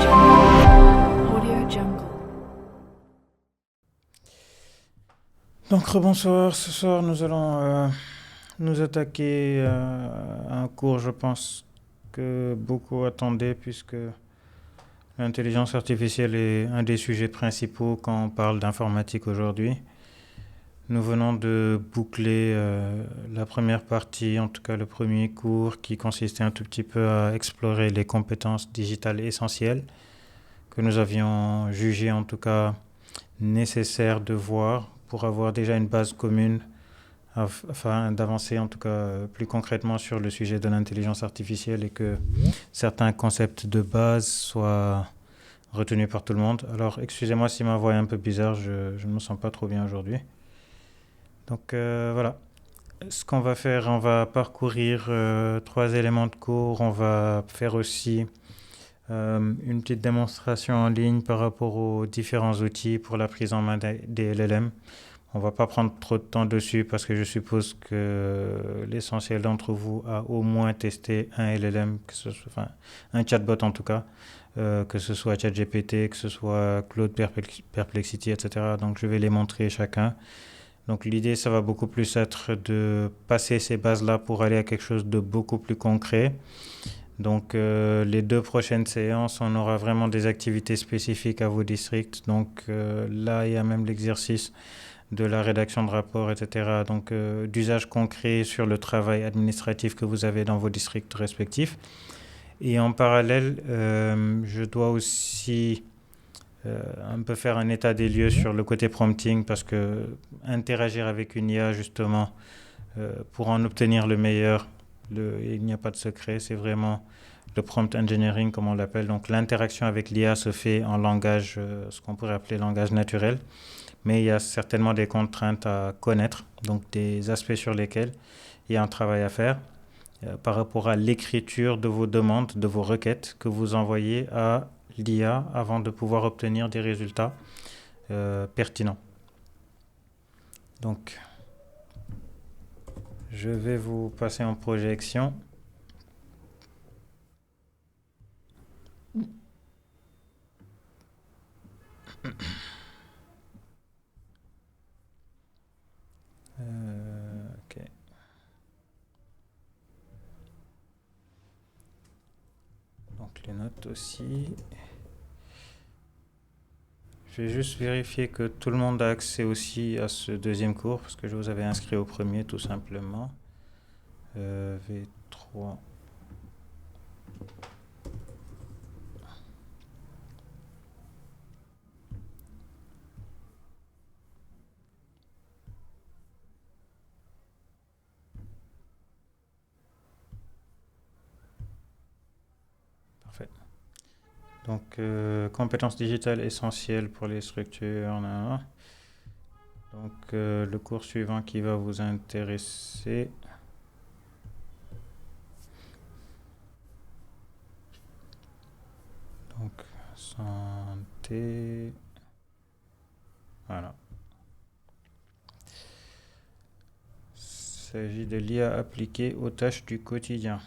Audio Jungle. Donc rebonsoir, ce soir nous allons nous attaquer à un cours, je pense, que beaucoup attendaient, puisque l'intelligence artificielle est un des sujets principaux quand on parle d'informatique aujourd'hui. Nous venons de boucler la première partie, en tout cas le premier cours, qui consistait un tout petit peu à explorer les compétences digitales essentielles que nous avions jugé en tout cas nécessaire de voir pour avoir déjà une base commune afin d'avancer en tout cas plus concrètement sur le sujet de l'intelligence artificielle et que certains concepts de base soient retenus par tout le monde. Alors excusez-moi si ma voix est un peu bizarre, je ne me sens pas trop bien aujourd'hui. Donc voilà, ce qu'on va faire, on va parcourir trois éléments de cours, on va faire aussi une petite démonstration en ligne par rapport aux différents outils pour la prise en main des LLM. On ne va pas prendre trop de temps dessus parce que je suppose que l'essentiel d'entre vous a au moins testé un LLM, enfin un chatbot en tout cas, que ce soit ChatGPT, que ce soit Claude Perplexity, etc. Donc je vais les montrer chacun. Donc l'idée, ça va beaucoup plus être de passer ces bases-là pour aller à quelque chose de beaucoup plus concret. Donc les deux prochaines séances, on aura vraiment des activités spécifiques à vos districts. Donc là, il y a même l'exercice de la rédaction de rapports, etc. Donc d'usage concret sur le travail administratif que vous avez dans vos districts respectifs. Et en parallèle, je dois aussi un peu faire un état des lieux sur le côté prompting parce que interagir avec une IA justement pour en obtenir le meilleur, il n'y a pas de secret, c'est vraiment le prompt engineering comme on l'appelle. Donc l'interaction avec l'IA se fait en langage, ce qu'on pourrait appeler langage naturel, mais il y a certainement des contraintes à connaître, donc des aspects sur lesquels il y a un travail à faire par rapport à l'écriture de vos demandes, de vos requêtes que vous envoyez à l'IA avant de pouvoir obtenir des résultats pertinents. Donc, je vais vous passer en projection. Ok. Donc les notes aussi. Je vais juste vérifier que tout le monde a accès aussi à ce deuxième cours parce que je vous avais inscrit au premier tout simplement. V3. Parfait. Donc, compétences digitales essentielles pour les structures. Donc, le cours suivant qui va vous intéresser. Donc, santé. Voilà. Il s'agit de l'IA appliquée aux tâches du quotidien.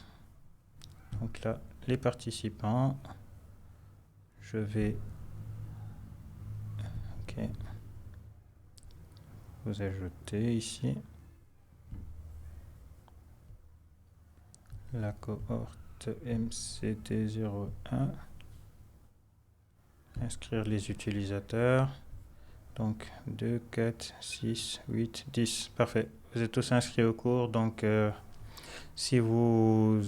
Donc là, les participants. Je vais vous ajouter ici la cohorte MCT01. Inscrire les utilisateurs. Donc 2, 4, 6, 8, 10. Parfait. Vous êtes tous inscrits au cours. Donc si vous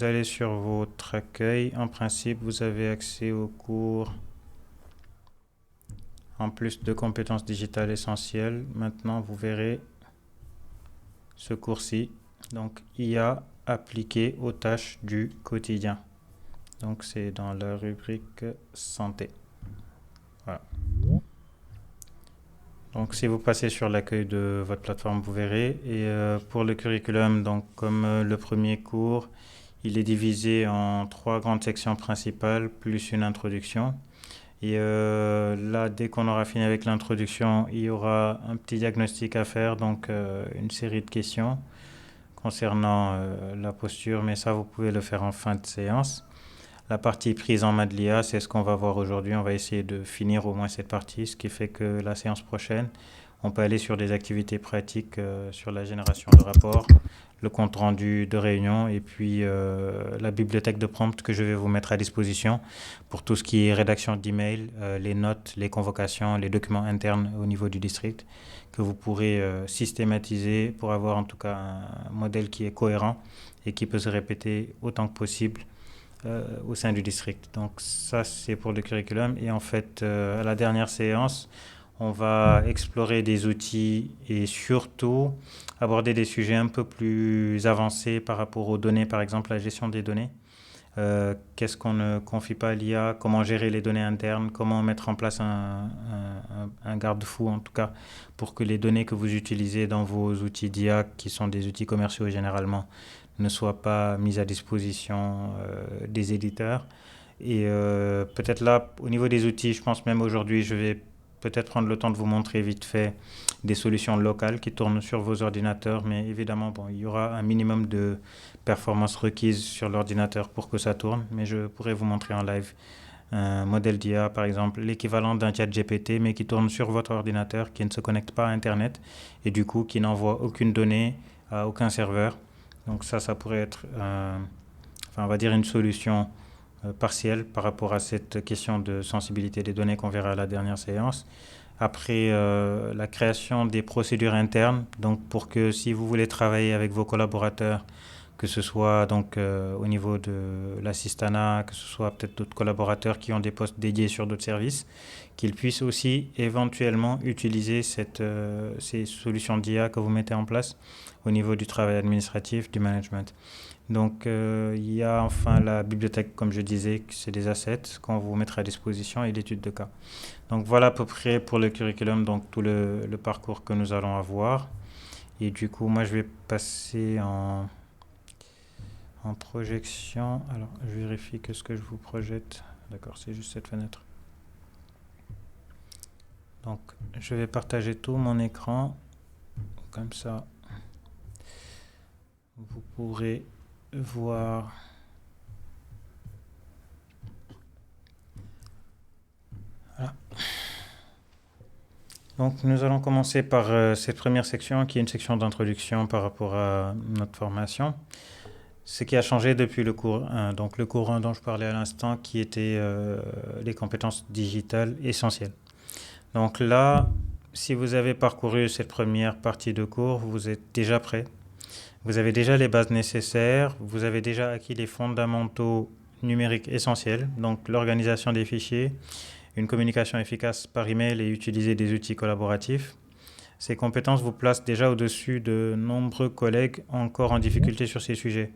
allez sur votre accueil, en principe, vous avez accès au cours en plus de compétences digitales essentielles. Maintenant, vous verrez ce cours-ci. Donc IA appliquée aux tâches du quotidien. Donc c'est dans la rubrique santé. Voilà. Donc si vous passez sur l'accueil de votre plateforme, vous verrez. Et pour le curriculum, donc comme le premier cours, il est divisé en trois grandes sections principales, plus une introduction. Et là, dès qu'on aura fini avec l'introduction, il y aura un petit diagnostic à faire, donc une série de questions concernant la posture, mais ça, vous pouvez le faire en fin de séance. La partie prise en main de l'IA, c'est ce qu'on va voir aujourd'hui. On va essayer de finir au moins cette partie, ce qui fait que la séance prochaine, on peut aller sur des activités pratiques sur la génération de rapports, le compte rendu de réunion et puis la bibliothèque de prompt que je vais vous mettre à disposition pour tout ce qui est rédaction d'email, les notes, les convocations, les documents internes au niveau du district que vous pourrez systématiser pour avoir en tout cas un modèle qui est cohérent et qui peut se répéter autant que possible au sein du district. Donc ça, c'est pour le curriculum. Et en fait, à la dernière séance, on va explorer des outils et surtout aborder des sujets un peu plus avancés par rapport aux données, par exemple la gestion des données. Qu'est-ce qu'on ne confie pas à l'IA, comment gérer les données internes, comment mettre en place un garde-fou en tout cas pour que les données que vous utilisez dans vos outils d'IA, qui sont des outils commerciaux généralement, ne soient pas mises à disposition des éditeurs. Et peut-être là, au niveau des outils, je pense même aujourd'hui, je vais peut-être prendre le temps de vous montrer vite fait des solutions locales qui tournent sur vos ordinateurs, mais évidemment, bon, il y aura un minimum de performance requise sur l'ordinateur pour que ça tourne, mais je pourrais vous montrer en live un modèle d'IA, par exemple, l'équivalent d'un chat GPT, mais qui tourne sur votre ordinateur, qui ne se connecte pas à Internet, et du coup, qui n'envoie aucune donnée à aucun serveur. Donc ça pourrait être, enfin, on va dire une solution partielle par rapport à cette question de sensibilité des données qu'on verra à la dernière séance. Après, la création des procédures internes, donc pour que si vous voulez travailler avec vos collaborateurs, que ce soit donc au niveau de l'assistanat, que ce soit peut-être d'autres collaborateurs qui ont des postes dédiés sur d'autres services, qu'ils puissent aussi éventuellement utiliser ces solutions d'IA que vous mettez en place au niveau du travail administratif, du management. Donc il y a enfin la bibliothèque, comme je disais, c'est des assets qu'on vous mettra à disposition et l'étude de cas. Donc voilà à peu près pour le curriculum, donc tout le parcours que nous allons avoir. Et du coup, moi je vais passer en projection. Alors je vérifie que ce que je vous projette, d'accord, c'est juste cette fenêtre. Donc je vais partager tout mon écran, comme ça vous pourrez voir. Voilà. Donc nous allons commencer par cette première section qui est une section d'introduction par rapport à notre formation. Ce qui a changé depuis le cours 1, donc le cours 1 dont je parlais à l'instant qui était les compétences digitales essentielles. Donc là, si vous avez parcouru cette première partie de cours, vous êtes déjà prêt. Vous avez déjà les bases nécessaires, vous avez déjà acquis les fondamentaux numériques essentiels, donc l'organisation des fichiers, une communication efficace par email et utiliser des outils collaboratifs. Ces compétences vous placent déjà au-dessus de nombreux collègues encore en difficulté sur ces sujets.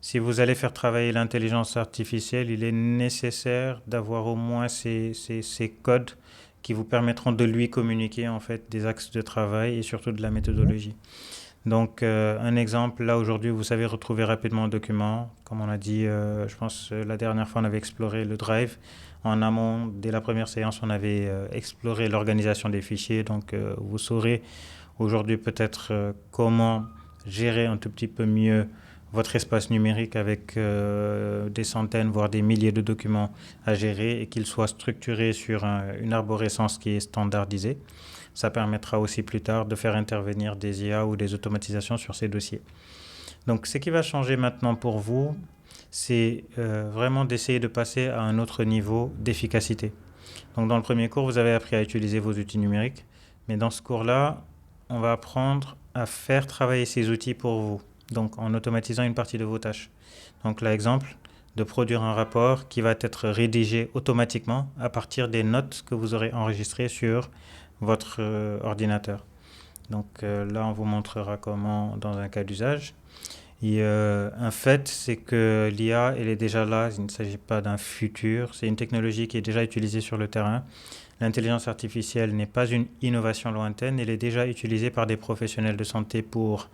Si vous allez faire travailler l'intelligence artificielle, il est nécessaire d'avoir au moins ces codes qui vous permettront de lui communiquer en fait des axes de travail et surtout de la méthodologie. Donc un exemple, là aujourd'hui vous savez retrouver rapidement un document. Comme on a dit, je pense la dernière fois on avait exploré le Drive. En amont, dès la première séance, on avait exploré l'organisation des fichiers. Donc vous saurez aujourd'hui peut-être comment gérer un tout petit peu mieux votre espace numérique avec des centaines, voire des milliers de documents à gérer et qu'ils soient structurés sur une arborescence qui est standardisée. Ça permettra aussi plus tard de faire intervenir des IA ou des automatisations sur ces dossiers. Donc ce qui va changer maintenant pour vous, c'est vraiment d'essayer de passer à un autre niveau d'efficacité. Donc dans le premier cours, vous avez appris à utiliser vos outils numériques, mais dans ce cours-là, on va apprendre à faire travailler ces outils pour vous, donc en automatisant une partie de vos tâches. Donc l'exemple de produire un rapport qui va être rédigé automatiquement à partir des notes que vous aurez enregistrées sur votre ordinateur. Donc là, on vous montrera comment dans un cas d'usage. Et un fait, c'est que l'IA, elle est déjà là, il ne s'agit pas d'un futur, c'est une technologie qui est déjà utilisée sur le terrain. L'intelligence artificielle n'est pas une innovation lointaine, elle est déjà utilisée par des professionnels de santé pour,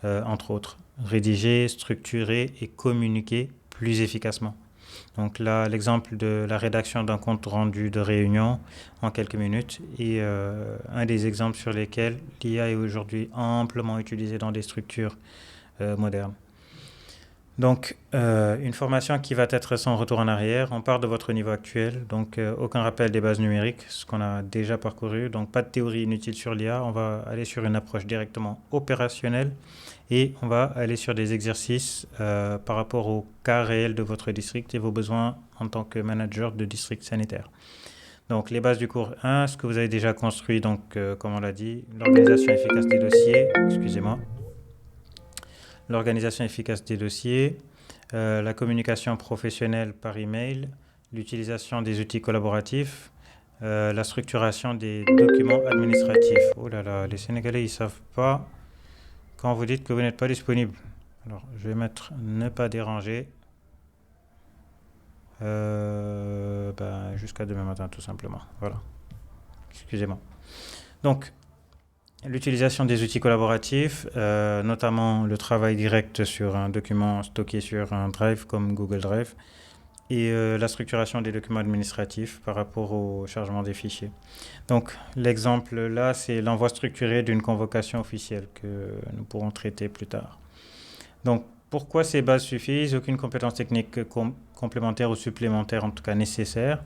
entre autres, rédiger, structurer et communiquer plus efficacement. Donc là, l'exemple de la rédaction d'un compte rendu de réunion en quelques minutes est un des exemples sur lesquels l'IA est aujourd'hui amplement utilisée dans des structures modernes. Donc, une formation qui va être sans retour en arrière. On part de votre niveau actuel, donc aucun rappel des bases numériques, ce qu'on a déjà parcouru. Donc, pas de théorie inutile sur l'IA. On va aller sur une approche directement opérationnelle et on va aller sur des exercices par rapport au cas réel de votre district et vos besoins en tant que manager de district sanitaire. Donc, les bases du cours 1, ce que vous avez déjà construit, donc, comme on l'a dit, l'organisation efficace des dossiers, excusez-moi, l'organisation efficace des dossiers, la communication professionnelle par email, l'utilisation des outils collaboratifs, la structuration des documents administratifs. Oh là là, les Sénégalais, ils ne savent pas quand vous dites que vous n'êtes pas disponible. Alors, je vais mettre ne pas déranger. Jusqu'à demain matin, tout simplement. Voilà. Excusez-moi. Donc, l'utilisation des outils collaboratifs, notamment le travail direct sur un document stocké sur un drive comme Google Drive, et la structuration des documents administratifs par rapport au chargement des fichiers. Donc, l'exemple là, c'est l'envoi structuré d'une convocation officielle que nous pourrons traiter plus tard. Donc, pourquoi ces bases suffisent? Aucune compétence technique complémentaire ou supplémentaire, en tout cas nécessaire.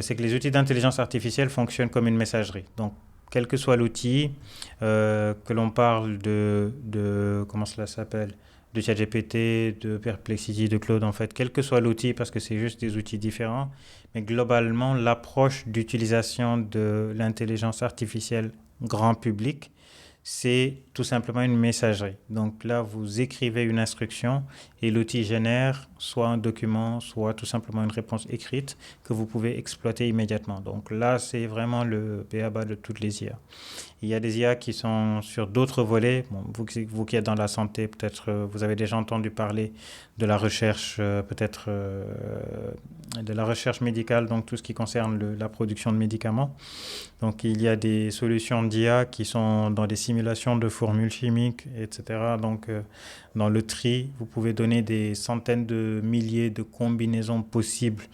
C'est que les outils d'intelligence artificielle fonctionnent comme une messagerie. Donc, quel que soit l'outil, que l'on parle comment cela s'appelle, de ChatGPT, de Perplexity, de Claude, en fait, quel que soit l'outil, parce que c'est juste des outils différents, mais globalement, l'approche d'utilisation de l'intelligence artificielle grand public, c'est tout simplement une messagerie. Donc là, vous écrivez une instruction et l'outil génère soit un document, soit tout simplement une réponse écrite que vous pouvez exploiter immédiatement. Donc là, c'est vraiment le b.a.-ba de toutes les IA. Il y a des IA qui sont sur d'autres volets. Bon, vous qui êtes dans la santé, peut-être vous avez déjà entendu parler de la recherche, de la recherche médicale, donc tout ce qui concerne la production de médicaments. Donc il y a des solutions d'IA qui sont dans des simulations de formules chimiques, etc. Donc dans le tri, vous pouvez donner des centaines de milliers de combinaisons possibles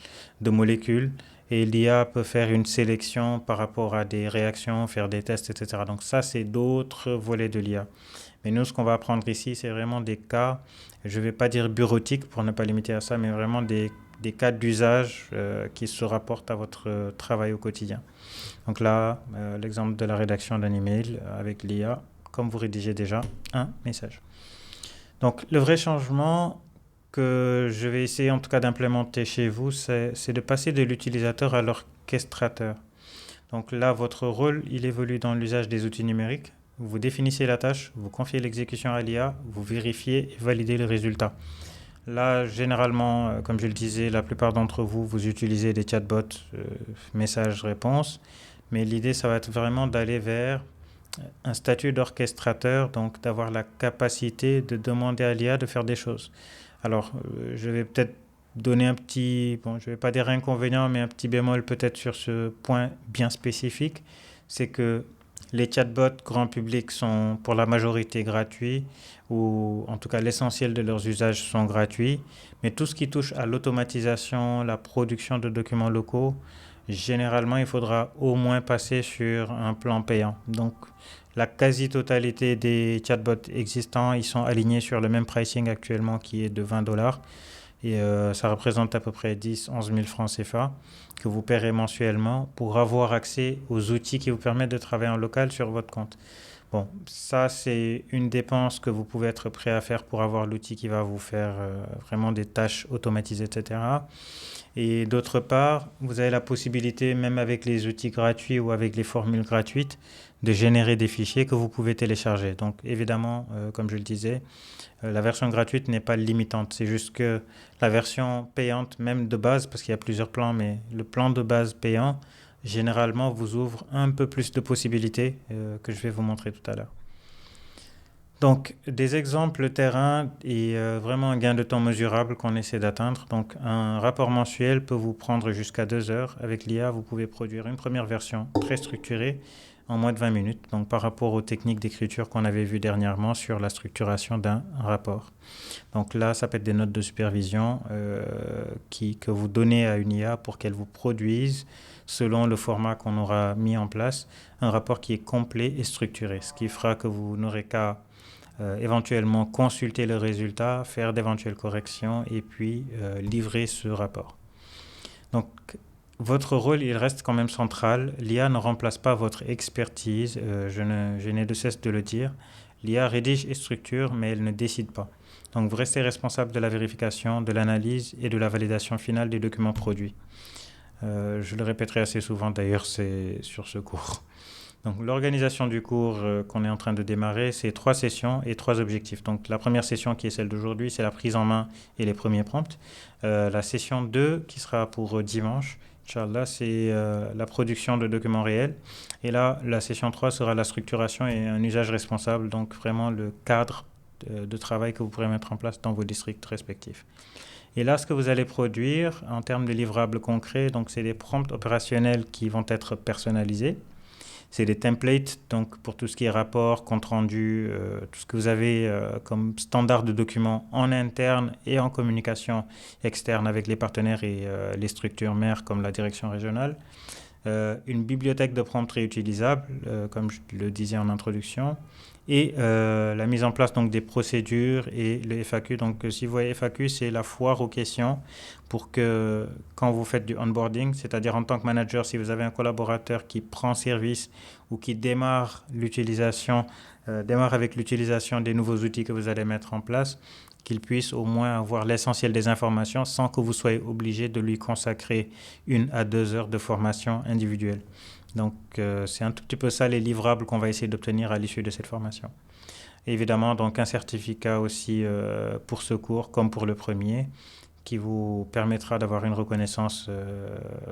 de molécules. Et l'IA peut faire une sélection par rapport à des réactions, faire des tests, etc. Donc ça, c'est d'autres volets de l'IA. Mais nous, ce qu'on va apprendre ici, c'est vraiment des cas, je ne vais pas dire bureautiques pour ne pas limiter à ça, mais vraiment des cas d'usage qui se rapportent à votre travail au quotidien. Donc là, l'exemple de la rédaction d'un email avec l'IA, comme vous rédigez déjà un message. Donc le vrai changement que je vais essayer en tout cas d'implémenter chez vous, c'est de passer de l'utilisateur à l'orchestrateur. Donc là, votre rôle, il évolue dans l'usage des outils numériques. Vous définissez la tâche, vous confiez l'exécution à l'IA, vous vérifiez et validez le résultat. Là, généralement, comme je le disais, la plupart d'entre vous, vous utilisez des chatbots, messages-réponses. Mais l'idée, ça va être vraiment d'aller vers un statut d'orchestrateur, donc d'avoir la capacité de demander à l'IA de faire des choses. Alors, je vais peut-être donner je vais pas dire inconvénient, mais un petit bémol peut-être sur ce point bien spécifique, c'est que les chatbots grand public sont pour la majorité gratuits, ou en tout cas l'essentiel de leurs usages sont gratuits, mais tout ce qui touche à l'automatisation, la production de documents locaux, généralement il faudra au moins passer sur un plan payant. Donc, la quasi-totalité des chatbots existants, ils sont alignés sur le même pricing actuellement qui est de $20. Et ça représente à peu près 10-11 000 francs CFA que vous paierez mensuellement pour avoir accès aux outils qui vous permettent de travailler en local sur votre compte. Bon, ça c'est une dépense que vous pouvez être prêt à faire pour avoir l'outil qui va vous faire vraiment des tâches automatisées, etc. Et d'autre part, vous avez la possibilité, même avec les outils gratuits ou avec les formules gratuites, de générer des fichiers que vous pouvez télécharger. Donc évidemment, comme je le disais, la version gratuite n'est pas limitante. C'est juste que la version payante, même de base, parce qu'il y a plusieurs plans, mais le plan de base payant, généralement, vous ouvre un peu plus de possibilités que je vais vous montrer tout à l'heure. Donc, des exemples terrain et vraiment un gain de temps mesurable qu'on essaie d'atteindre. Donc, un rapport mensuel peut vous prendre jusqu'à 2 heures. Avec l'IA, vous pouvez produire une première version très structurée en moins de 20 minutes. Donc, par rapport aux techniques d'écriture qu'on avait vues dernièrement sur la structuration d'un rapport. Donc là, ça peut être des notes de supervision que vous donnez à une IA pour qu'elle vous produise, selon le format qu'on aura mis en place, un rapport qui est complet et structuré. Ce qui fera que vous n'aurez qu'à éventuellement consulter le résultat, faire d'éventuelles corrections et puis livrer ce rapport. Donc, votre rôle, il reste quand même central. L'IA ne remplace pas votre expertise, je n'ai de cesse de le dire. L'IA rédige et structure, mais elle ne décide pas. Donc, vous restez responsable de la vérification, de l'analyse et de la validation finale des documents produits. Je le répéterai assez souvent, d'ailleurs, c'est sur ce cours. Donc, l'organisation du cours qu'on est en train de démarrer, c'est 3 sessions et 3 objectifs. Donc, la première session qui est celle d'aujourd'hui, c'est la prise en main et les premiers prompts. La session 2, qui sera pour dimanche, Inch'Allah, c'est la production de documents réels. Et là, la session 3 sera la structuration et un usage responsable, donc vraiment le cadre de travail que vous pourrez mettre en place dans vos districts respectifs. Et là, ce que vous allez produire en termes de livrables concrets, donc c'est des prompts opérationnels qui vont être personnalisés. C'est des templates, donc pour tout ce qui est rapport, compte rendu, tout ce que vous avez comme standard de documents en interne et en communication externe avec les partenaires et les structures mères comme la direction régionale. Une bibliothèque de prompts réutilisables, comme je le disais en introduction, et la mise en place donc des procédures et le FAQ. Donc si vous voyez FAQ, c'est la foire aux questions pour que quand vous faites du onboarding, c'est-à-dire en tant que manager, si vous avez un collaborateur qui prend service ou qui démarre avec l'utilisation des nouveaux outils que vous allez mettre en place, qu'il puisse au moins avoir l'essentiel des informations sans que vous soyez obligé de lui consacrer 1 à 2 heures de formation individuelle. Donc, c'est un tout petit peu ça les livrables qu'on va essayer d'obtenir à l'issue de cette formation. Et évidemment, donc un certificat aussi pour ce cours, comme pour le premier, qui vous permettra d'avoir une reconnaissance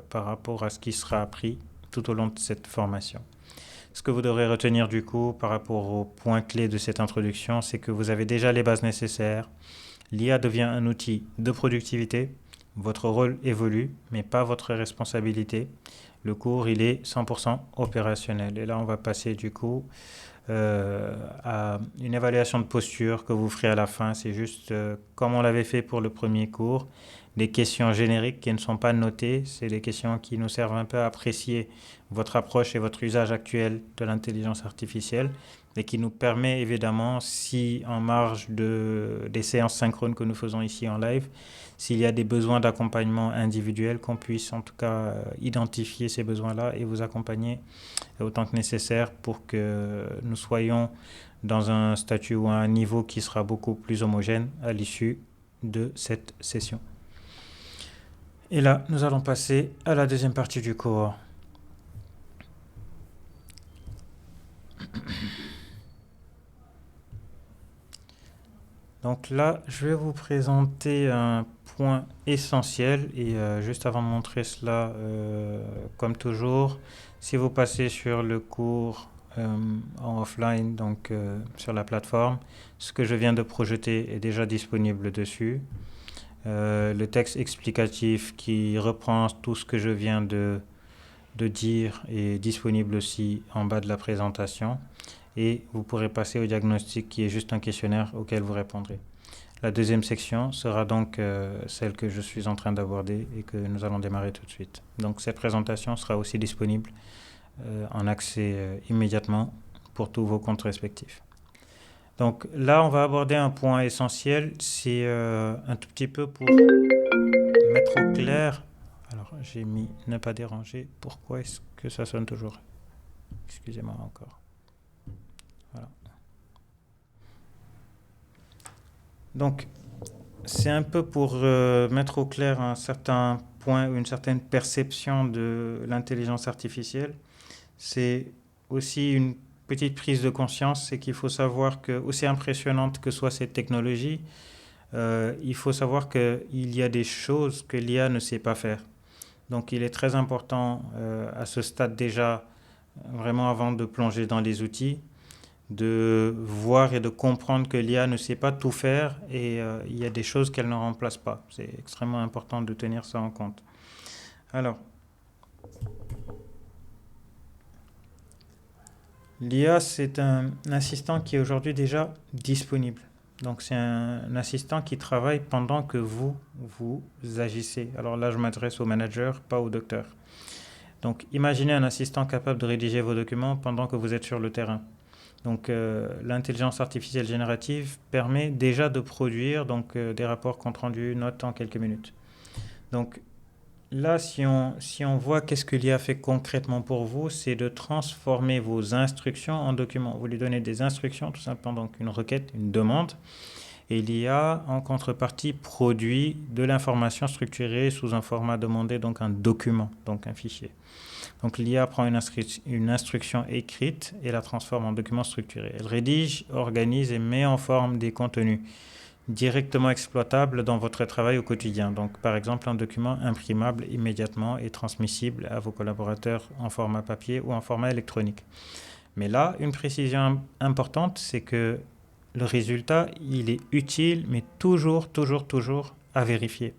par rapport à ce qui sera appris tout au long de cette formation. Ce que vous devrez retenir du coup par rapport aux points clés de cette introduction, c'est que vous avez déjà les bases nécessaires. L'IA devient un outil de productivité. Votre rôle évolue, mais pas votre responsabilité. Le cours, il est 100% opérationnel. Et là, on va passer du coup à une évaluation de posture que vous ferez à la fin. C'est juste comme on l'avait fait pour le premier cours, des questions génériques qui ne sont pas notées. C'est des questions qui nous servent un peu à apprécier votre approche et votre usage actuel de l'intelligence artificielle et qui nous permet évidemment, si en marge des séances synchrones que nous faisons ici en live, s'il y a des besoins d'accompagnement individuel, qu'on puisse en tout cas identifier ces besoins-là et vous accompagner autant que nécessaire pour que nous soyons dans un statut ou un niveau qui sera beaucoup plus homogène à l'issue de cette session. Et là, nous allons passer à la deuxième partie du cours. Donc là, je vais vous présenter un point essentiel et juste avant de montrer cela, comme toujours, si vous passez sur le cours en offline, donc sur la plateforme, ce que je viens de projeter est déjà disponible dessus. Le texte explicatif qui reprend tout ce que je viens de dire est disponible aussi en bas de la présentation. Et vous pourrez passer au diagnostic qui est juste un questionnaire auquel vous répondrez. La deuxième section sera donc celle que je suis en train d'aborder et que nous allons démarrer tout de suite. Donc cette présentation sera aussi disponible en accès immédiatement pour tous vos comptes respectifs. Donc là, on va aborder un point essentiel, c'est un tout petit peu pour mettre au clair. Alors j'ai mis ne pas déranger, pourquoi est-ce que ça sonne toujours? Excusez-moi encore. Voilà. Donc, c'est un peu pour mettre au clair un certain point ou une certaine perception de l'intelligence artificielle. C'est aussi une petite prise de conscience, c'est qu'il faut savoir que, aussi impressionnante que soit cette technologie, il faut savoir qu'il y a des choses que l'IA ne sait pas faire. Donc, il est très important à ce stade déjà, vraiment avant de plonger dans les outils, de voir et de comprendre que l'IA ne sait pas tout faire et il y a des choses qu'elle ne remplace pas. C'est extrêmement important de tenir ça en compte. Alors, l'IA, c'est un assistant qui est aujourd'hui déjà disponible. Donc, c'est un assistant qui travaille pendant que vous agissez. Alors là, je m'adresse au manager, pas au docteur. Donc, imaginez un assistant capable de rédiger vos documents pendant que vous êtes sur le terrain. Donc, l'intelligence artificielle générative permet déjà de produire des rapports compte rendus, notes en quelques minutes. Donc, là, si on voit qu'est-ce que l'IA fait concrètement pour vous, c'est de transformer vos instructions en documents. Vous lui donnez des instructions, tout simplement, donc une requête, une demande, et l'IA, en contrepartie, produit de l'information structurée sous un format demandé, donc un document, donc un fichier. Donc l'IA prend une instruction écrite et la transforme en document structuré. Elle rédige, organise et met en forme des contenus directement exploitables dans votre travail au quotidien. Donc par exemple un document imprimable immédiatement et transmissible à vos collaborateurs en format papier ou en format électronique. Mais là, une précision importante, c'est que le résultat, il est utile, mais toujours, toujours, toujours à vérifier.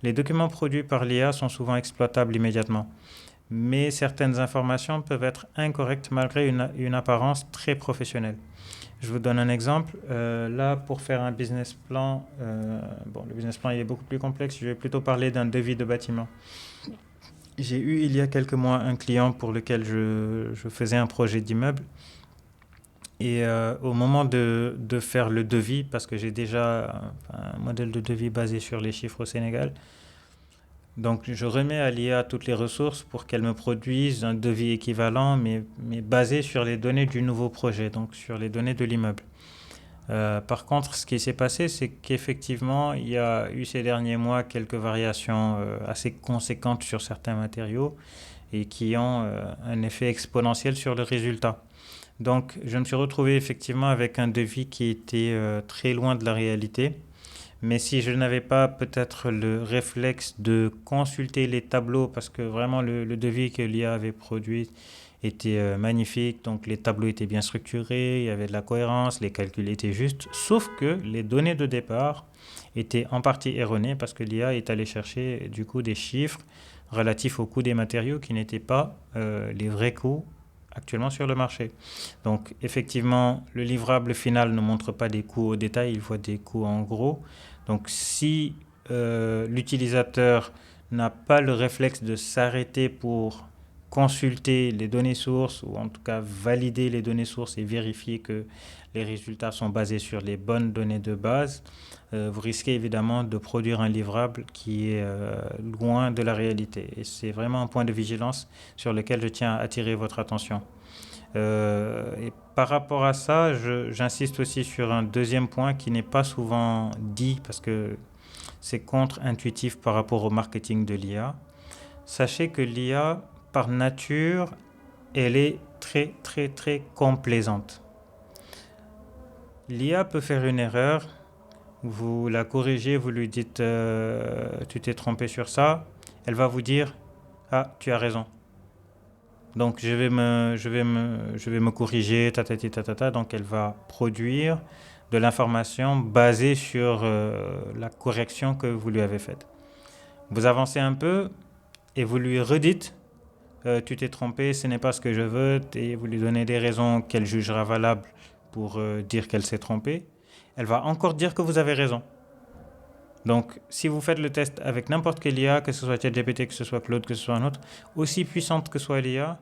Les documents produits par l'IA sont souvent exploitables immédiatement, mais certaines informations peuvent être incorrectes malgré une apparence très professionnelle. Je vous donne un exemple. Là, pour faire un business plan, le business plan il est beaucoup plus complexe. Je vais plutôt parler d'un devis de bâtiment. J'ai eu il y a quelques mois un client pour lequel je faisais un projet d'immeuble. Et au moment de faire le devis, parce que j'ai déjà un modèle de devis basé sur les chiffres au Sénégal, donc je remets à l'IA toutes les ressources pour qu'elle me produise un devis équivalent, mais basé sur les données du nouveau projet, donc sur les données de l'immeuble. Par contre, ce qui s'est passé, c'est qu'effectivement, il y a eu ces derniers mois quelques variations assez conséquentes sur certains matériaux et qui ont un effet exponentiel sur le résultat. Donc, je me suis retrouvé effectivement avec un devis qui était très loin de la réalité. Mais si je n'avais pas peut-être le réflexe de consulter les tableaux, parce que vraiment le devis que l'IA avait produit était magnifique, donc les tableaux étaient bien structurés, il y avait de la cohérence, les calculs étaient justes, sauf que les données de départ étaient en partie erronées parce que l'IA est allé chercher du coup des chiffres relatifs au coût des matériaux qui n'étaient pas les vrais coûts actuellement sur le marché. Donc effectivement, le livrable final ne montre pas des coûts au détail, il voit des coûts en gros. Donc si l'utilisateur n'a pas le réflexe de s'arrêter pour consulter les données sources ou en tout cas valider les données sources et vérifier que les résultats sont basés sur les bonnes données de base, vous risquez évidemment de produire un livrable qui est loin de la réalité. Et c'est vraiment un point de vigilance sur lequel je tiens à attirer votre attention. Et par rapport à ça, j'insiste aussi sur un deuxième point qui n'est pas souvent dit parce que c'est contre-intuitif par rapport au marketing de l'IA. Sachez que l'IA, par nature, elle est très très très complaisante. L'IA peut faire une erreur, vous la corrigez, vous lui dites tu t'es trompé sur ça, elle va vous dire ah tu as raison. Donc je vais me corriger, ta. Donc elle va produire de l'information basée sur la correction que vous lui avez faite. Vous avancez un peu et vous lui redites tu t'es trompé, ce n'est pas ce que je veux, et vous lui donnez des raisons qu'elle jugera valables pour dire qu'elle s'est trompée. Elle va encore dire que vous avez raison. Donc, si vous faites le test avec n'importe quelle IA, que ce soit ChatGPT, que ce soit Claude, que ce soit un autre, aussi puissante que soit l'IA,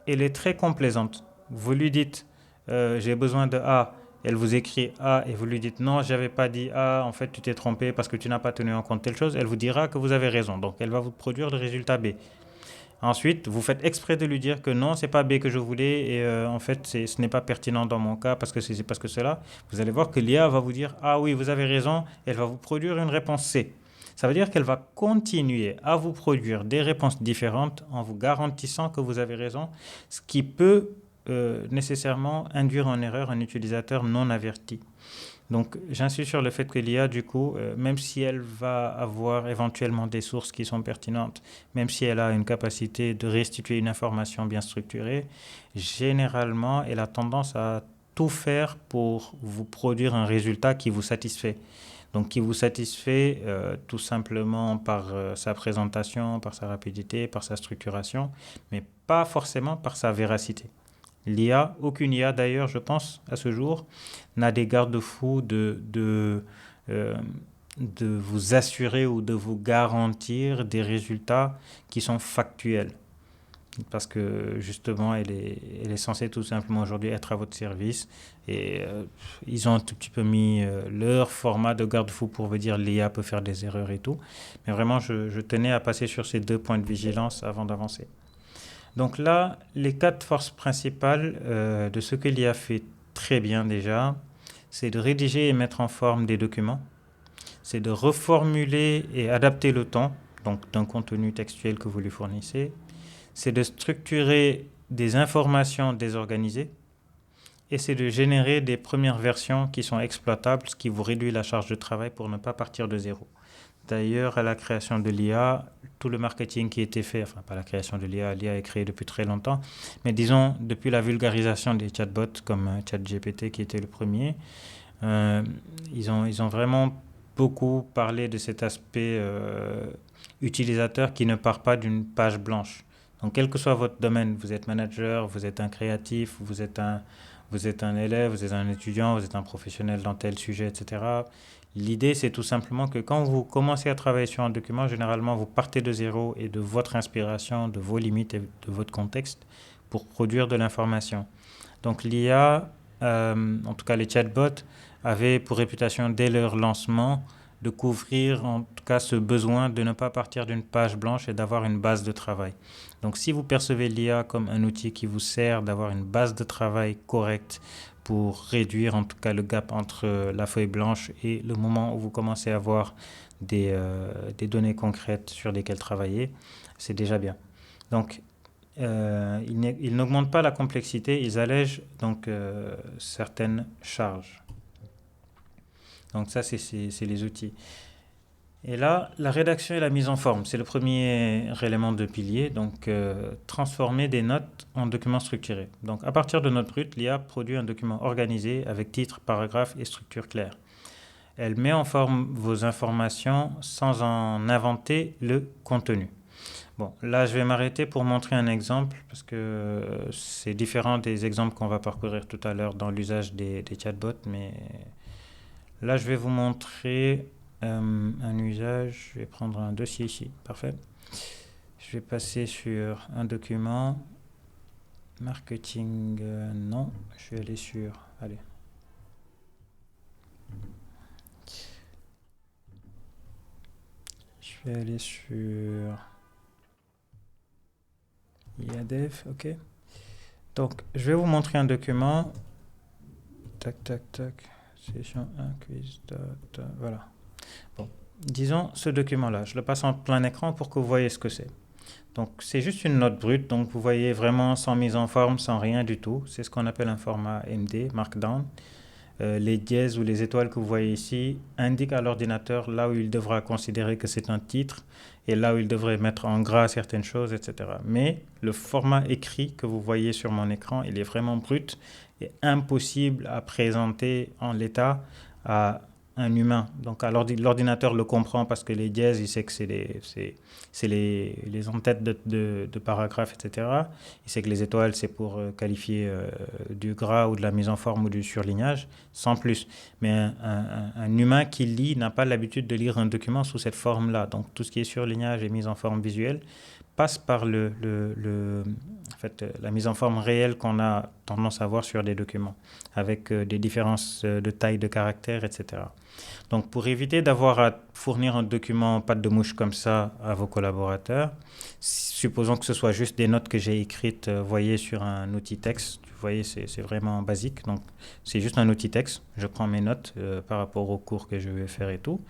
elle est très complaisante. Vous lui dites j'ai besoin de A, elle vous écrit A et vous lui dites non, j'avais pas dit A, en fait tu t'es trompé parce que tu n'as pas tenu en compte telle chose, elle vous dira que vous avez raison. Donc elle va vous produire le résultat B. Ensuite, vous faites exprès de lui dire que non, c'est pas B que je voulais et en fait ce n'est pas pertinent dans mon cas parce que c'est parce que cela. Vous allez voir que l'IA va vous dire ah oui, vous avez raison, elle va vous produire une réponse C. Ça veut dire qu'elle va continuer à vous produire des réponses différentes en vous garantissant que vous avez raison, ce qui peut nécessairement induire en erreur un utilisateur non averti. Donc, j'insiste sur le fait que l'IA, du coup, même si elle va avoir éventuellement des sources qui sont pertinentes, même si elle a une capacité de restituer une information bien structurée, généralement, elle a tendance à tout faire pour vous produire un résultat qui vous satisfait. Donc, qui vous satisfait tout simplement par sa présentation, par sa rapidité, par sa structuration, mais pas forcément par sa véracité. L'IA, aucune IA d'ailleurs, je pense, à ce jour, n'a des garde-fous euh, de vous assurer ou de vous garantir des résultats qui sont factuels. parce que justement, elle est censée tout simplement aujourd'hui être à votre service. Et ils ont un tout petit peu mis leur format de garde-fou pour vous dire l'IA peut faire des erreurs et tout. Mais vraiment, je tenais à passer sur ces deux points de vigilance avant d'avancer. Donc là, les quatre forces principales de ce que l'IA fait très bien déjà, c'est de rédiger et mettre en forme des documents, c'est de reformuler et adapter le ton, donc d'un contenu textuel que vous lui fournissez, c'est de structurer des informations désorganisées et c'est de générer des premières versions qui sont exploitables, ce qui vous réduit la charge de travail pour ne pas partir de zéro. D'ailleurs, à la création de l'IA, tout le marketing qui était fait, enfin pas la création de l'IA est créée depuis très longtemps, mais disons depuis la vulgarisation des chatbots comme ChatGPT qui était le premier, euh, ils ont vraiment beaucoup parlé de cet aspect utilisateur qui ne part pas d'une page blanche. Donc quel que soit votre domaine, vous êtes manager, vous êtes un créatif, vous êtes un élève, vous êtes un étudiant, vous êtes un professionnel dans tel sujet, etc. L'idée, c'est tout simplement que quand vous commencez à travailler sur un document, généralement, vous partez de zéro et de votre inspiration, de vos limites et de votre contexte pour produire de l'information. Donc l'IA, en tout cas les chatbots, avaient pour réputation dès leur lancement de couvrir en tout cas ce besoin de ne pas partir d'une page blanche et d'avoir une base de travail. Donc si vous percevez l'IA comme un outil qui vous sert d'avoir une base de travail correcte pour réduire en tout cas le gap entre la feuille blanche et le moment où vous commencez à avoir des données concrètes sur lesquelles travailler, c'est déjà bien. Donc ils n'augmentent pas la complexité, ils allègent donc certaines charges. Donc ça, c'est les outils. Et là, la rédaction et la mise en forme, c'est le premier élément de pilier. Donc, transformer des notes en documents structurés. Donc, à partir de notes brutes, l'IA produit un document organisé avec titre, paragraphe et structure claire. Elle met en forme vos informations sans en inventer le contenu. Bon, là, je vais m'arrêter pour montrer un exemple parce que c'est différent des exemples qu'on va parcourir tout à l'heure dans l'usage des chatbots, mais là, je vais vous montrer un usage. Je vais prendre un dossier ici. Parfait. Je vais passer sur un document. Marketing, non. Je vais aller sur... Allez. Je vais aller sur... IADEF, ok. Donc, je vais vous montrer un document. Tac, tac, tac. Session 1, quiz, voilà. Bon, disons ce document-là, je le passe en plein écran pour que vous voyez ce que c'est. Donc c'est juste une note brute, donc vous voyez vraiment sans mise en forme, sans rien du tout. C'est ce qu'on appelle un format MD, Markdown. Les dièses ou les étoiles que vous voyez ici indiquent à l'ordinateur là où il devra considérer que c'est un titre et là où il devrait mettre en gras certaines choses, etc. Mais le format écrit que vous voyez sur mon écran, il est vraiment brut et impossible à présenter en l'état à un humain. Donc l'ordinateur le comprend parce que les dièses, il sait que c'est les entêtes de paragraphes, etc. Il sait que les étoiles, c'est pour qualifier du gras ou de la mise en forme ou du surlignage, sans plus. Mais un humain qui lit n'a pas l'habitude de lire un document sous cette forme-là. Donc tout ce qui est surlignage et mise en forme visuelle passe par en fait, la mise en forme réelle qu'on a tendance à voir sur des documents, avec des différences de taille de caractères, etc. Donc, pour éviter d'avoir à fournir un document patte de mouche comme ça à vos collaborateurs, supposons que ce soit juste des notes que j'ai écrites, voyez, sur un outil texte. Vous voyez, c'est vraiment basique. Donc, c'est juste un outil texte. Je prends mes notes par rapport au cours que je vais faire et tout.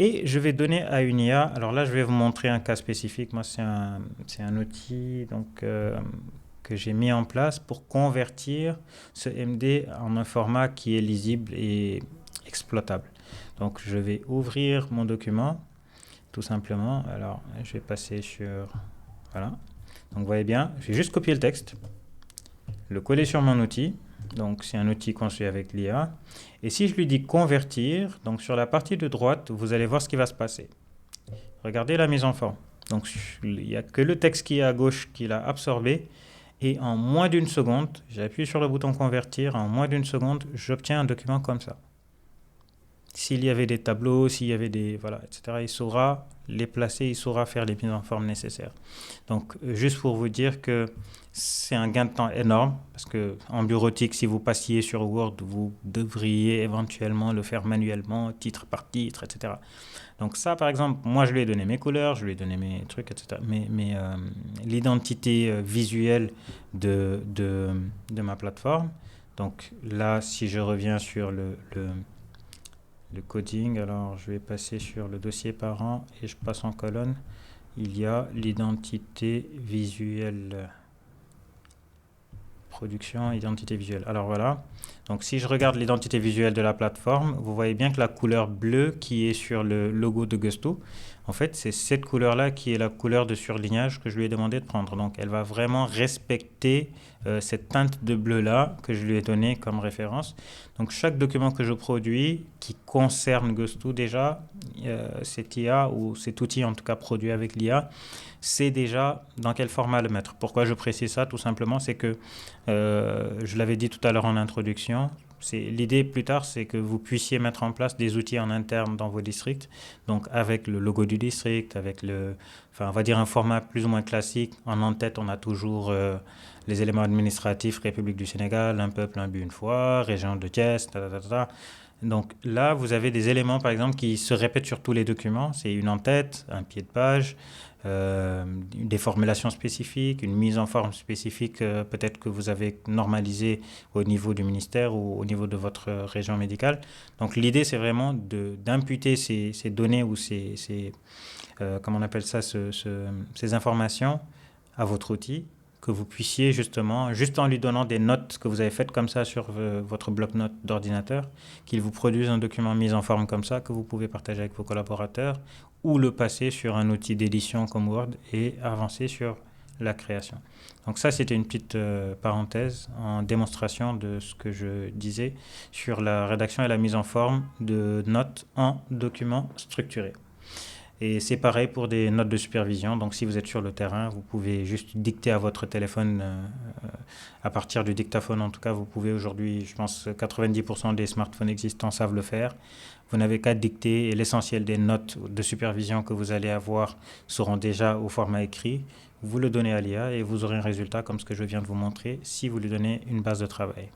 Et je vais donner à une IA. Alors là, je vais vous montrer un cas spécifique. Moi, c'est un outil donc, que j'ai mis en place pour convertir ce MD en un format qui est lisible et exploitable. Donc, je vais ouvrir mon document, tout simplement. Alors, je vais passer sur... Voilà. Donc, vous voyez bien, j'ai juste copié le texte, le coller sur mon outil. Donc, c'est un outil conçu avec l'IA. Et si je lui dis convertir, donc sur la partie de droite, vous allez voir ce qui va se passer. Regardez la mise en forme. Donc, il n'y a que le texte qui est à gauche qui l'a absorbé. Et en moins d'une seconde, j'appuie sur le bouton convertir. En moins d'une seconde, j'obtiens un document comme ça. S'il y avait des tableaux, s'il y avait des... Voilà, etc. Il saura les placer, il saura faire les mises en forme nécessaires. Donc, juste pour vous dire que c'est un gain de temps énorme, parce que en bureautique, si vous passiez sur Word, vous devriez éventuellement le faire manuellement, titre par titre, etc. Donc ça, par exemple, moi, je lui ai donné mes couleurs, je lui ai donné mes trucs, etc. Mais l'identité visuelle de ma plateforme. Donc là, si je reviens sur le coding, alors je vais passer sur le dossier parent et je passe en colonne. Il y a l'identité visuelle. Production, identité visuelle. Alors voilà. Donc si je regarde l'identité visuelle de la plateforme, vous voyez bien que la couleur bleue qui est sur le logo de Gusto, en fait, c'est cette couleur-là qui est la couleur de surlignage que je lui ai demandé de prendre. Donc elle va vraiment respecter cette teinte de bleu-là que je lui ai donnée comme référence. Donc chaque document que je produis qui concerne Gusto déjà, cet IA ou cet outil en tout cas produit avec l'IA, c'est déjà dans quel format le mettre. Pourquoi je précise ça? Tout simplement, c'est que je l'avais dit tout à l'heure en introduction. L'idée plus tard, c'est que vous puissiez mettre en place des outils en interne dans vos districts, donc avec le logo du district, avec on va dire un format plus ou moins classique. En tête, on a toujours les éléments administratifs, République du Sénégal, un peuple, un but, une foi, région de Thiès, Donc là, vous avez des éléments, par exemple, qui se répètent sur tous les documents. C'est une en-tête, un pied de page, des formulations spécifiques, une mise en forme spécifique, peut-être que vous avez normalisé au niveau du ministère ou au niveau de votre région médicale. Donc l'idée, c'est vraiment d'imputer ces données ou comment on appelle ça, ces informations à votre outil, que vous puissiez justement, juste en lui donnant des notes que vous avez faites comme ça sur votre bloc-notes d'ordinateur, qu'il vous produise un document mis en forme comme ça que vous pouvez partager avec vos collaborateurs ou le passer sur un outil d'édition comme Word et avancer sur la création. Donc ça, c'était une petite parenthèse en démonstration de ce que je disais sur la rédaction et la mise en forme de notes en documents structurés. Et c'est pareil pour des notes de supervision. Donc, si vous êtes sur le terrain, vous pouvez juste dicter à votre téléphone, à partir du dictaphone. En tout cas, vous pouvez aujourd'hui, je pense, 90% des smartphones existants savent le faire. Vous n'avez qu'à dicter et l'essentiel des notes de supervision que vous allez avoir seront déjà au format écrit. Vous le donnez à l'IA et vous aurez un résultat comme ce que je viens de vous montrer si vous lui donnez une base de travail.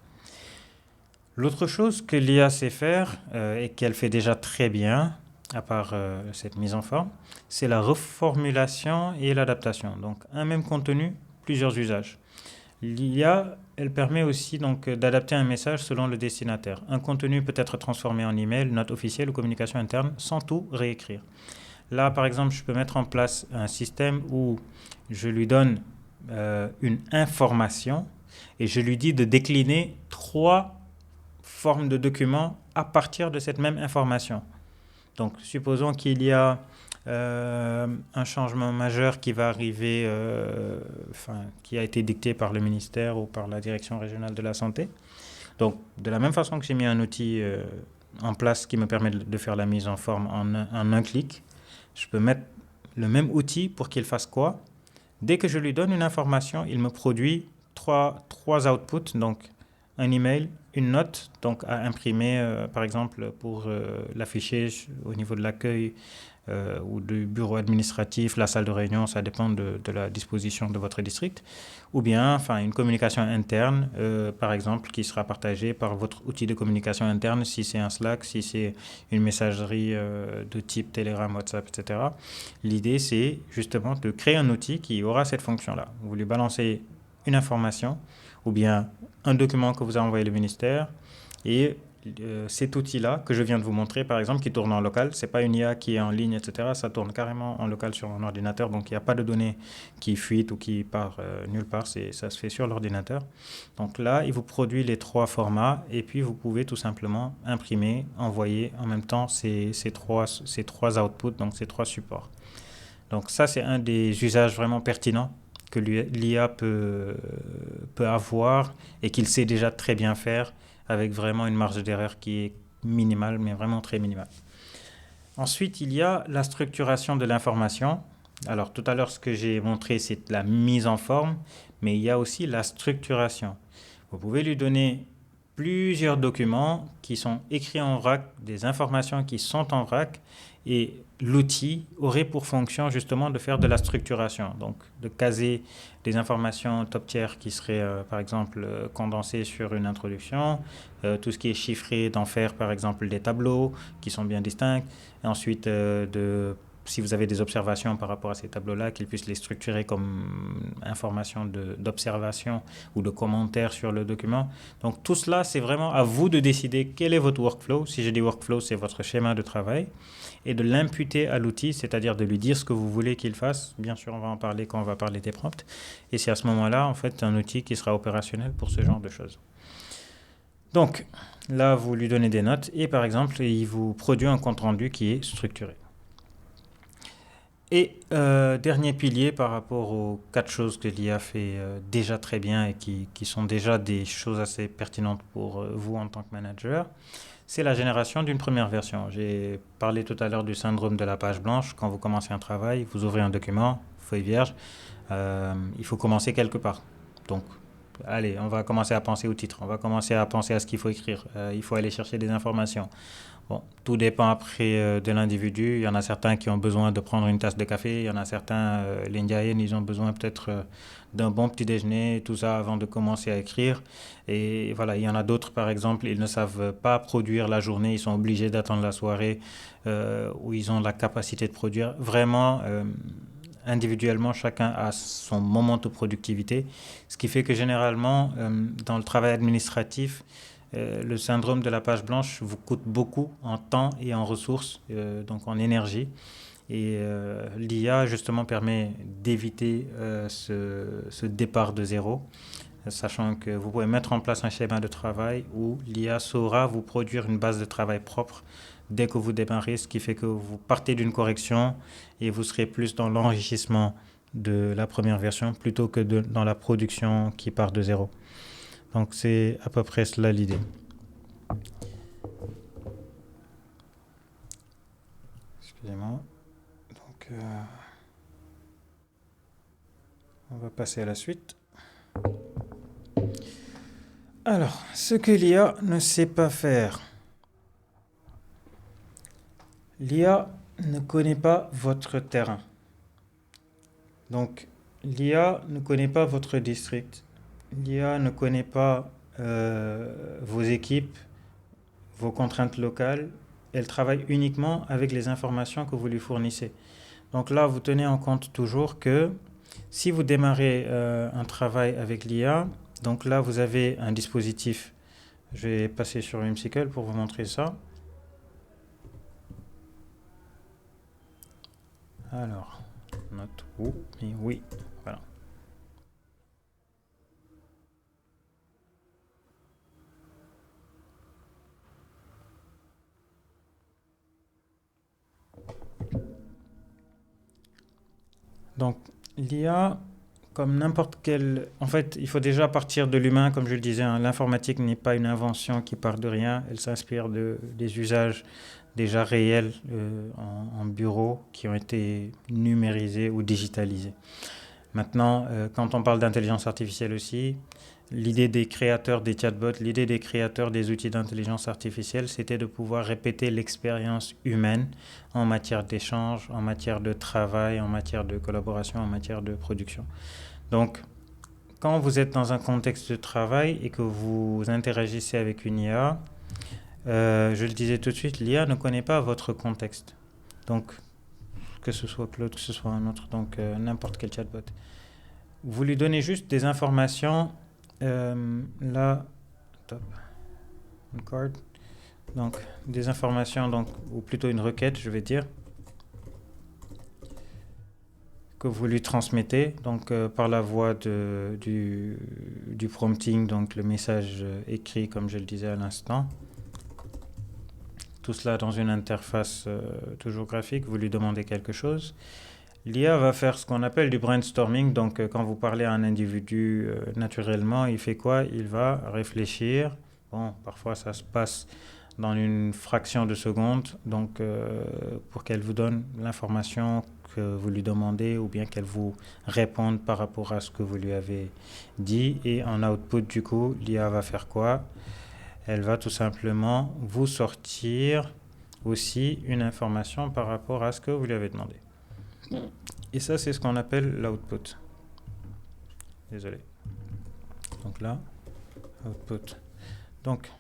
L'autre chose que l'IA sait faire et qu'elle fait déjà très bien, à part cette mise en forme, c'est la reformulation et l'adaptation. Donc un même contenu, plusieurs usages. L'IA, elle permet aussi donc d'adapter un message selon le destinataire. Un contenu peut être transformé en email, note officielle ou communication interne sans tout réécrire. Là, par exemple, je peux mettre en place un système où je lui donne une information et je lui dis de décliner 3 formes de documents à partir de cette même information. Donc, supposons qu'il y a un changement majeur qui va arriver, qui a été dicté par le ministère ou par la direction régionale de la santé. Donc, de la même façon que j'ai mis un outil en place qui me permet de faire la mise en forme en un clic, je peux mettre le même outil pour qu'il fasse quoi? Dès que je lui donne une information, il me produit trois outputs, donc un email, une note donc à imprimer, par exemple, pour l'afficher au niveau de l'accueil ou du bureau administratif, la salle de réunion, ça dépend de la disposition de votre district, ou bien une communication interne, par exemple, qui sera partagée par votre outil de communication interne, si c'est un Slack, si c'est une messagerie de type Telegram, WhatsApp, etc. L'idée, c'est justement de créer un outil qui aura cette fonction-là. Vous lui balancez une information, ou bien un document que vous a envoyé le ministère, et cet outil-là que je viens de vous montrer, par exemple, qui tourne en local, c'est pas une IA qui est en ligne, etc. Ça tourne carrément en local sur un ordinateur, donc il n'y a pas de données qui fuitent ou qui partent nulle part, ça se fait sur l'ordinateur. Donc là, il vous produit les 3 formats, et puis vous pouvez tout simplement imprimer, envoyer en même temps ces trois outputs, donc ces 3 supports. Donc ça, c'est un des usages vraiment pertinents que l'IA peut avoir et qu'il sait déjà très bien faire avec vraiment une marge d'erreur qui est minimale, mais vraiment très minimale. Ensuite, il y a la structuration de l'information. Alors tout à l'heure, ce que j'ai montré, c'est la mise en forme, mais il y a aussi la structuration. Vous pouvez lui donner plusieurs documents qui sont écrits en vrac, des informations qui sont en vrac, et l'outil aurait pour fonction justement de faire de la structuration, donc de caser des informations top tier qui seraient par exemple condensées sur une introduction, tout ce qui est chiffré, d'en faire par exemple des tableaux qui sont bien distincts, et ensuite si vous avez des observations par rapport à ces tableaux-là, qu'ils puissent les structurer comme information d'observation ou de commentaires sur le document. Donc tout cela, c'est vraiment à vous de décider quel est votre workflow. Si je dis workflow, c'est votre schéma de travail, et de l'imputer à l'outil, c'est-à-dire de lui dire ce que vous voulez qu'il fasse. Bien sûr, on va en parler quand on va parler des prompts. Et c'est à ce moment-là, en fait, un outil qui sera opérationnel pour ce genre de choses. Donc, là, vous lui donnez des notes et, par exemple, il vous produit un compte-rendu qui est structuré. Et dernier pilier par rapport aux quatre choses que l'IA fait déjà très bien et qui sont déjà des choses assez pertinentes pour vous en tant que manager, c'est la génération d'une première version. J'ai parlé tout à l'heure du syndrome de la page blanche. Quand vous commencez un travail, vous ouvrez un document, feuille vierge, il faut commencer quelque part. Donc, allez, on va commencer à penser au titre, on va commencer à penser à ce qu'il faut écrire, il faut aller chercher des informations. Bon, tout dépend après de l'individu. Il y en a certains qui ont besoin de prendre une tasse de café. Il y en a certains, les Indiens, ils ont besoin peut-être d'un bon petit déjeuner, tout ça avant de commencer à écrire. Et voilà, il y en a d'autres, par exemple, ils ne savent pas produire la journée. Ils sont obligés d'attendre la soirée où ils ont la capacité de produire. Vraiment, individuellement, chacun a son moment de productivité. Ce qui fait que généralement, dans le travail administratif, le syndrome de la page blanche vous coûte beaucoup en temps et en ressources, donc en énergie. Et l'IA, justement, permet d'éviter ce départ de zéro, sachant que vous pouvez mettre en place un schéma de travail où l'IA saura vous produire une base de travail propre dès que vous démarrez, ce qui fait que vous partez d'une correction et vous serez plus dans l'enrichissement de la première version plutôt que dans la production qui part de zéro. Donc c'est à peu près cela l'idée. Excusez-moi. Donc on va passer à la suite. Alors, ce que l'IA ne sait pas faire. L'IA ne connaît pas votre terrain. Donc, l'IA ne connaît pas votre district. L'IA ne connaît pas vos équipes, vos contraintes locales. Elle travaille uniquement avec les informations que vous lui fournissez. Donc là, vous tenez en compte toujours que si vous démarrez un travail avec l'IA, donc là, vous avez un dispositif. Je vais passer sur Whimsical pour vous montrer ça. Alors, note où, mais oui, voilà. Donc, l'IA, comme n'importe quel... En fait, il faut déjà partir de l'humain, comme je le disais. Hein. L'informatique n'est pas une invention qui part de rien. Elle s'inspire des usages déjà réels en bureau qui ont été numérisés ou digitalisés. Maintenant, quand on parle d'intelligence artificielle aussi, l'idée des créateurs des chatbots, l'idée des créateurs des outils d'intelligence artificielle, c'était de pouvoir répéter l'expérience humaine en matière d'échange, en matière de travail, en matière de collaboration, en matière de production. Donc, quand vous êtes dans un contexte de travail et que vous interagissez avec une IA, je le disais tout de suite, l'IA ne connaît pas votre contexte. Donc, que ce soit Claude, que ce soit un autre, donc n'importe quel chatbot. Vous lui donnez juste des informations. Là, top, une card. Donc, des informations, donc, ou plutôt une requête, je vais dire, que vous lui transmettez, donc par la voie du prompting, donc le message écrit, comme je le disais à l'instant. Tout cela dans une interface toujours graphique, vous lui demandez quelque chose. L'IA va faire ce qu'on appelle du brainstorming. Donc, quand vous parlez à un individu naturellement, il fait quoi? Il va réfléchir. Bon, parfois ça se passe dans une fraction de seconde. Donc, pour qu'elle vous donne l'information que vous lui demandez ou bien qu'elle vous réponde par rapport à ce que vous lui avez dit. Et en output, du coup, l'IA va faire quoi? Elle va tout simplement vous sortir aussi une information par rapport à ce que vous lui avez demandé. Et ça, c'est ce qu'on appelle l'output. Désolé. Donc là, output. Donc,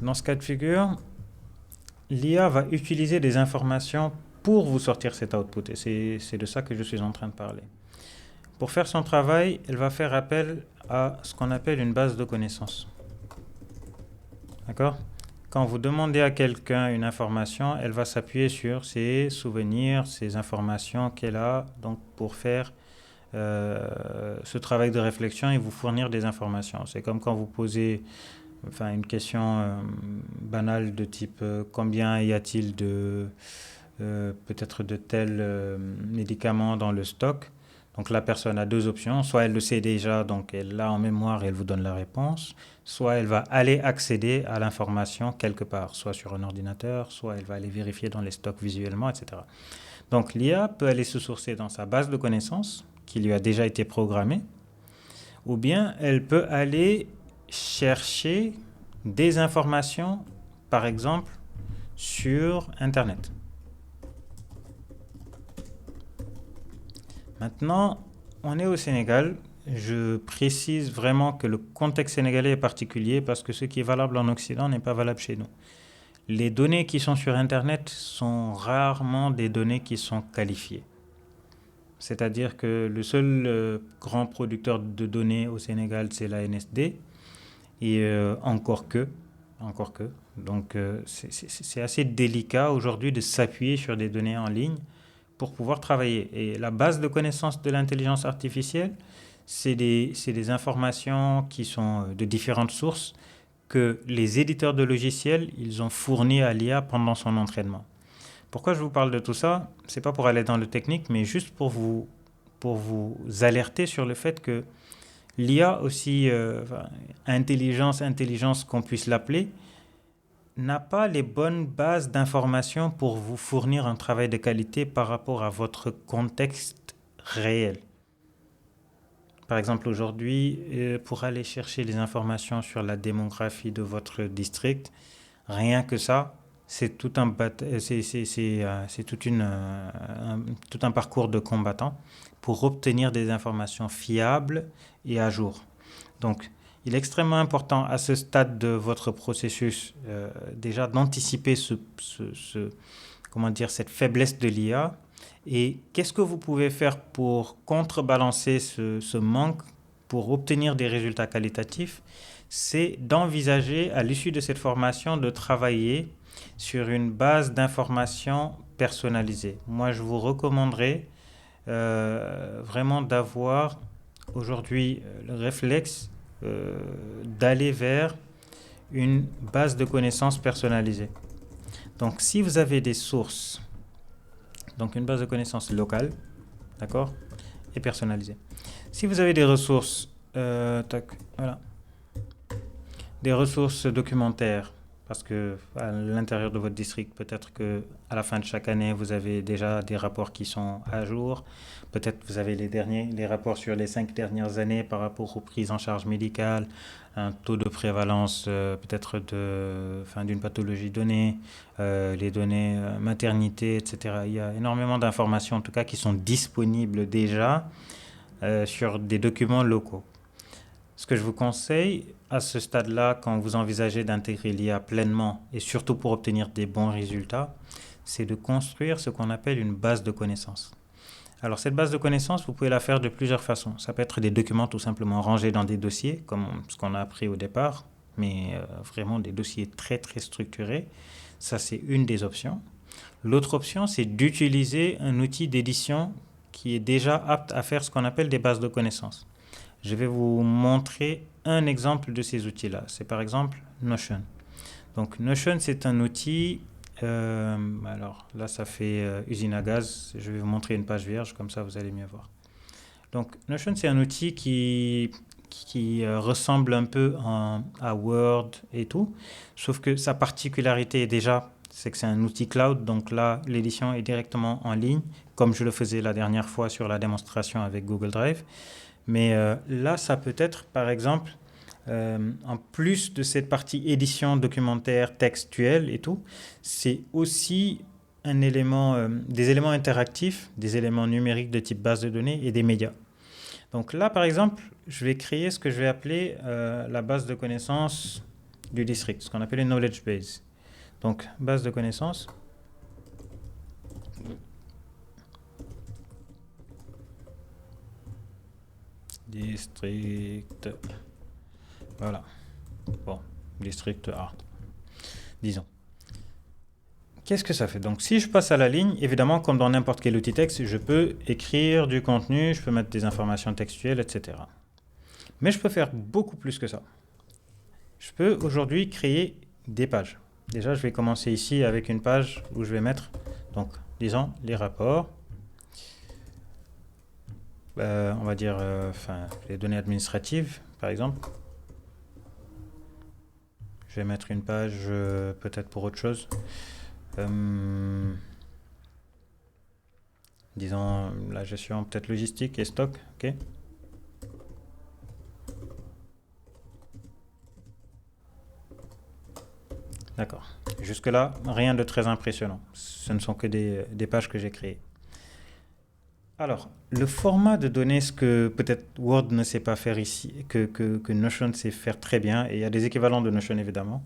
dans ce cas de figure, l'IA va utiliser des informations pour vous sortir cet output. Et c'est de ça que je suis en train de parler. Pour faire son travail, elle va faire appel à ce qu'on appelle une base de connaissances. D'accord ? Quand vous demandez à quelqu'un une information, elle va s'appuyer sur ses souvenirs, ses informations qu'elle a, donc pour faire ce travail de réflexion et vous fournir des informations. C'est comme quand vous posez une question banale de type combien y a-t-il de peut-être de tels médicaments dans le stock. Donc la personne a deux options, soit elle le sait déjà, donc elle l'a en mémoire et elle vous donne la réponse, soit elle va aller accéder à l'information quelque part, soit sur un ordinateur, soit elle va aller vérifier dans les stocks visuellement, etc. Donc l'IA peut aller se sourcer dans sa base de connaissances qui lui a déjà été programmée, ou bien elle peut aller chercher des informations, par exemple, sur Internet. Maintenant, on est au Sénégal. Je précise vraiment que le contexte sénégalais est particulier parce que ce qui est valable en Occident n'est pas valable chez nous. Les données qui sont sur Internet sont rarement des données qui sont qualifiées. C'est-à-dire que le seul grand producteur de données au Sénégal, c'est la NSD. Et encore que. Donc, c'est assez délicat aujourd'hui de s'appuyer sur des données en ligne pour pouvoir travailler. Et la base de connaissances de l'intelligence artificielle, c'est des informations qui sont de différentes sources que les éditeurs de logiciels, ils ont fournies à l'IA pendant son entraînement. Pourquoi je vous parle de tout ça ? C'est pas pour aller dans le technique, mais juste pour vous alerter sur le fait que l'IA aussi, intelligence qu'on puisse l'appeler, n'a pas les bonnes bases d'informations pour vous fournir un travail de qualité par rapport à votre contexte réel. Par exemple, aujourd'hui, pour aller chercher les informations sur la démographie de votre district, rien que ça, c'est tout un parcours de combattant pour obtenir des informations fiables et à jour. Donc, il est extrêmement important à ce stade de votre processus déjà d'anticiper cette faiblesse de l'IA. Et qu'est-ce que vous pouvez faire pour contrebalancer ce manque, pour obtenir des résultats qualitatifs ? C'est d'envisager à l'issue de cette formation de travailler sur une base d'informations personnalisée. Moi, je vous recommanderais vraiment d'avoir aujourd'hui le réflexe d'aller vers une base de connaissances personnalisée. Donc, si vous avez des sources, donc une base de connaissances locale, d'accord, et personnalisée. Si vous avez des ressources, des ressources documentaires, parce que à l'intérieur de votre district, peut-être que à la fin de chaque année, vous avez déjà des rapports qui sont à jour. Peut-être que vous avez les rapports sur les 5 dernières années par rapport aux prises en charge médicales, un taux de prévalence peut-être d'une pathologie donnée, les données maternité, etc. Il y a énormément d'informations, en tout cas, qui sont disponibles déjà sur des documents locaux. Ce que je vous conseille à ce stade-là, quand vous envisagez d'intégrer l'IA pleinement et surtout pour obtenir des bons résultats, c'est de construire ce qu'on appelle une base de connaissances. Alors cette base de connaissances, vous pouvez la faire de plusieurs façons. Ça peut être des documents tout simplement rangés dans des dossiers, comme ce qu'on a appris au départ, mais vraiment des dossiers très très structurés. Ça, c'est une des options. L'autre option, c'est d'utiliser un outil d'édition qui est déjà apte à faire ce qu'on appelle des bases de connaissances. Je vais vous montrer un exemple de ces outils-là. C'est par exemple Notion. Donc Notion, c'est un outil, alors là ça fait usine à gaz, je vais vous montrer une page vierge, comme ça vous allez mieux voir. Donc Notion, c'est un outil qui ressemble un peu à Word et tout, sauf que sa particularité déjà, c'est que c'est un outil cloud, donc là l'édition est directement en ligne, comme je le faisais la dernière fois sur la démonstration avec Google Drive. Mais là, ça peut être, par exemple, en plus de cette partie édition documentaire, textuelle et tout, c'est aussi un élément, des éléments interactifs, des éléments numériques de type base de données et des médias. Donc là, par exemple, je vais créer ce que je vais appeler la base de connaissances du district, ce qu'on appelle une knowledge base. Donc, base de connaissances. District. Voilà. Bon, district A. Disons. Qu'est-ce que ça fait? Donc, si je passe à la ligne, évidemment, comme dans n'importe quel outil texte, je peux écrire du contenu, je peux mettre des informations textuelles, etc. Mais je peux faire beaucoup plus que ça. Je peux aujourd'hui créer des pages. Déjà, je vais commencer ici avec une page où je vais mettre, donc, disons, les rapports. On va dire, les données administratives, par exemple. Je vais mettre une page peut-être pour autre chose. Disons la gestion peut-être logistique et stock, ok. D'accord. Jusque-là, rien de très impressionnant. Ce ne sont que des pages que j'ai créées. Alors, le format de données, ce que peut-être Word ne sait pas faire ici, que Notion sait faire très bien, et il y a des équivalents de Notion évidemment,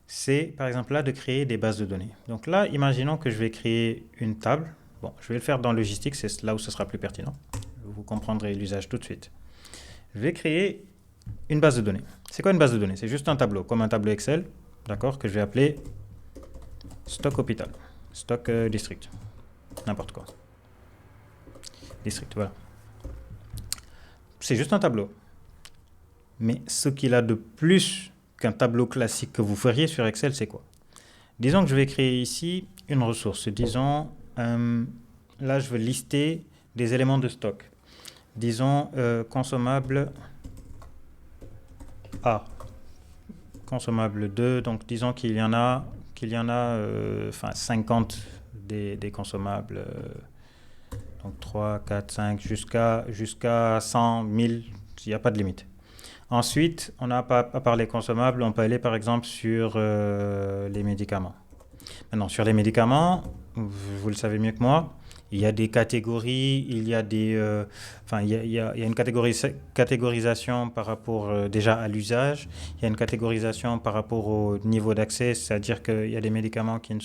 c'est par exemple là de créer des bases de données. Donc là, imaginons que je vais créer une table. Bon, je vais le faire dans logistique, c'est là où ce sera plus pertinent. Vous comprendrez l'usage tout de suite. Je vais créer une base de données. C'est quoi une base de données? C'est juste un tableau, comme un tableau Excel, d'accord, que je vais appeler stock hôpital, stock district, n'importe quoi. District, voilà. C'est juste un tableau. Mais ce qu'il a de plus qu'un tableau classique que vous feriez sur Excel, c'est quoi? Disons que je vais créer ici une ressource. Disons, là, je veux lister des éléments de stock. Disons, consommable A, consommable 2. Donc, disons qu'il y en a 50 des consommables. Donc 3, 4, 5, jusqu'à 100, 1000, il n'y a pas de limite. Ensuite, on n'a pas à part les consommables, on peut aller par exemple sur les médicaments. Maintenant, sur les médicaments, vous le savez mieux que moi, il y a des catégories, il y a une catégorisation par rapport déjà à l'usage, il y a une catégorisation par rapport au niveau d'accès, c'est-à-dire qu'il y a des médicaments qu'il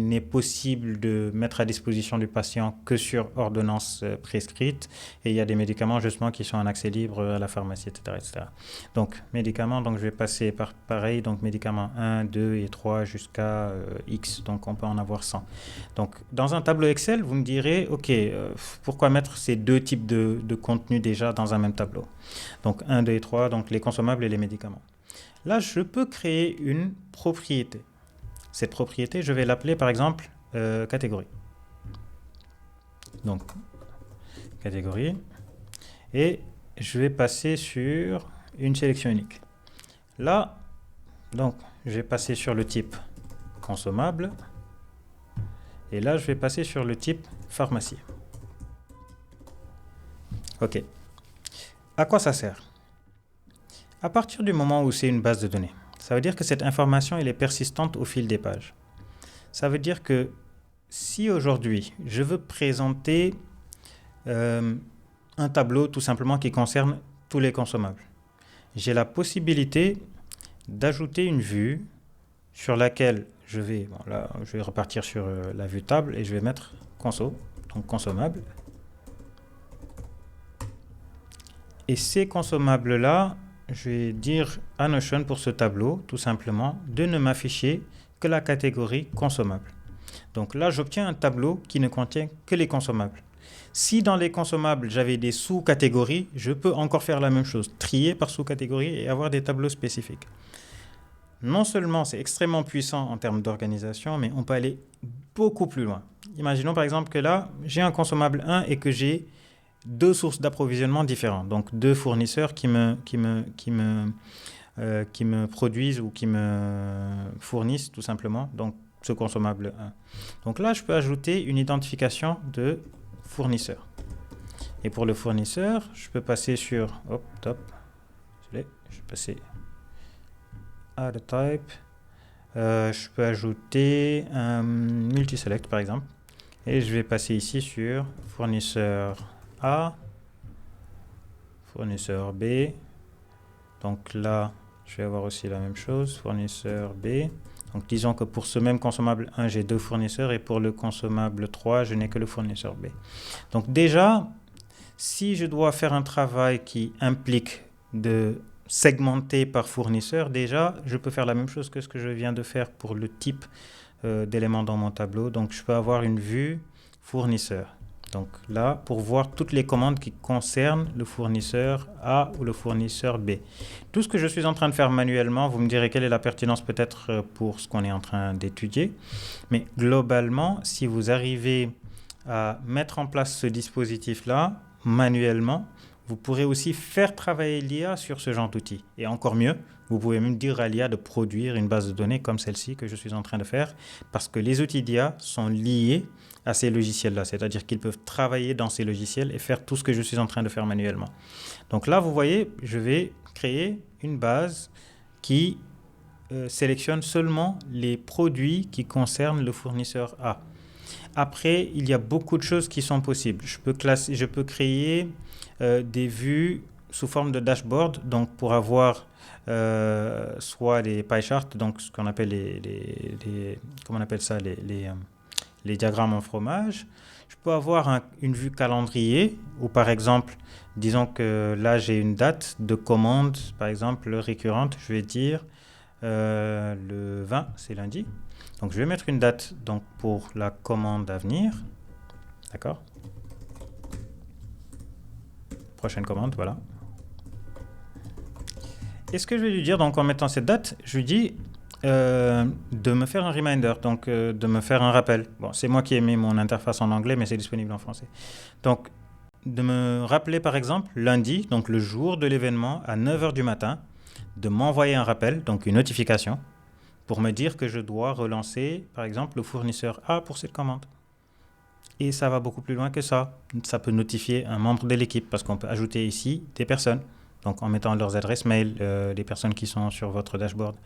n'est possible de mettre à disposition du patient que sur ordonnance prescrite, et il y a des médicaments justement qui sont en accès libre à la pharmacie, etc., etc. Donc, médicaments, donc je vais passer par pareil, donc médicaments 1, 2 et 3 jusqu'à X, donc on peut en avoir 100. Donc, dans un tableau Excel, vous me direz, OK, pourquoi mettre ces deux types de contenus déjà dans un même tableau? Donc, 1, 2 et 3, donc les consommables et les médicaments. Là, je peux créer une propriété. Cette propriété, je vais l'appeler par exemple catégorie. Donc, catégorie. Et je vais passer sur une sélection unique. Là, donc, je vais passer sur le type consommable. Et là, je vais passer sur le type pharmacie. OK. À quoi ça sert? À partir du moment où c'est une base de données, ça veut dire que cette information, elle est persistante au fil des pages. Ça veut dire que si aujourd'hui, je veux présenter un tableau tout simplement qui concerne tous les consommables, j'ai la possibilité d'ajouter une vue sur laquelle je vais repartir sur la vue table et je vais mettre conso, donc consommable. Et ces consommables-là, je vais dire à Notion pour ce tableau, tout simplement, de ne m'afficher que la catégorie consommable. Donc là, j'obtiens un tableau qui ne contient que les consommables. Si dans les consommables, j'avais des sous-catégories, je peux encore faire la même chose, trier par sous-catégorie et avoir des tableaux spécifiques. Non seulement c'est extrêmement puissant en termes d'organisation, mais on peut aller beaucoup plus loin. Imaginons par exemple que là, j'ai un consommable 1 et que j'ai deux sources d'approvisionnement différentes. Donc deux fournisseurs qui me produisent ou qui me fournissent tout simplement donc, ce consommable 1. Donc là, je peux ajouter une identification de fournisseur. Et pour le fournisseur, je peux passer sur... Hop, top. Désolé, je vais passer à the type. Je peux ajouter un multiselect par exemple. Et je vais passer ici sur fournisseur A, fournisseur B. Donc là, je vais avoir aussi la même chose, fournisseur B. Donc disons que pour ce même consommable 1, j'ai 2 fournisseurs et pour le consommable 3, je n'ai que le fournisseur B. Donc déjà, si je dois faire un travail qui implique de segmenter par fournisseur, déjà, je peux faire la même chose que ce que je viens de faire pour le type d'éléments dans mon tableau. Donc je peux avoir une vue fournisseur. Donc là, pour voir toutes les commandes qui concernent le fournisseur A ou le fournisseur B. Tout ce que je suis en train de faire manuellement, vous me direz quelle est la pertinence peut-être pour ce qu'on est en train d'étudier. Mais globalement, si vous arrivez à mettre en place ce dispositif-là manuellement, vous pourrez aussi faire travailler l'IA sur ce genre d'outils. Et encore mieux, vous pouvez même dire à l'IA de produire une base de données comme celle-ci que je suis en train de faire, parce que les outils d'IA sont liés à ces logiciels-là, c'est-à-dire qu'ils peuvent travailler dans ces logiciels et faire tout ce que je suis en train de faire manuellement. Donc là, vous voyez, je vais créer une base qui sélectionne seulement les produits qui concernent le fournisseur A. Après, il y a beaucoup de choses qui sont possibles. Je peux créer des vues sous forme de dashboard, donc pour avoir soit les pie charts, donc ce qu'on appelle comment on appelle ça, les diagrammes en fromage. Je peux avoir une vue calendrier, où par exemple, disons que là j'ai une date de commande, par exemple récurrente, je vais dire le 20, c'est lundi. Donc je vais mettre une date donc, pour la commande à venir. D'accord. Prochaine commande, voilà. Et ce que je vais lui dire, donc en mettant cette date, je lui dis de me faire un reminder, donc de me faire un rappel. Bon, c'est moi qui ai mis mon interface en anglais, mais c'est disponible en français. Donc, de me rappeler par exemple lundi, donc le jour de l'événement, à 9h du matin, de m'envoyer un rappel, donc une notification, pour me dire que je dois relancer, par exemple, le fournisseur A pour cette commande. Et ça va beaucoup plus loin que ça. Ça peut notifier un membre de l'équipe, parce qu'on peut ajouter ici des personnes. Donc en mettant leurs adresses mail, les personnes qui sont sur votre dashboard.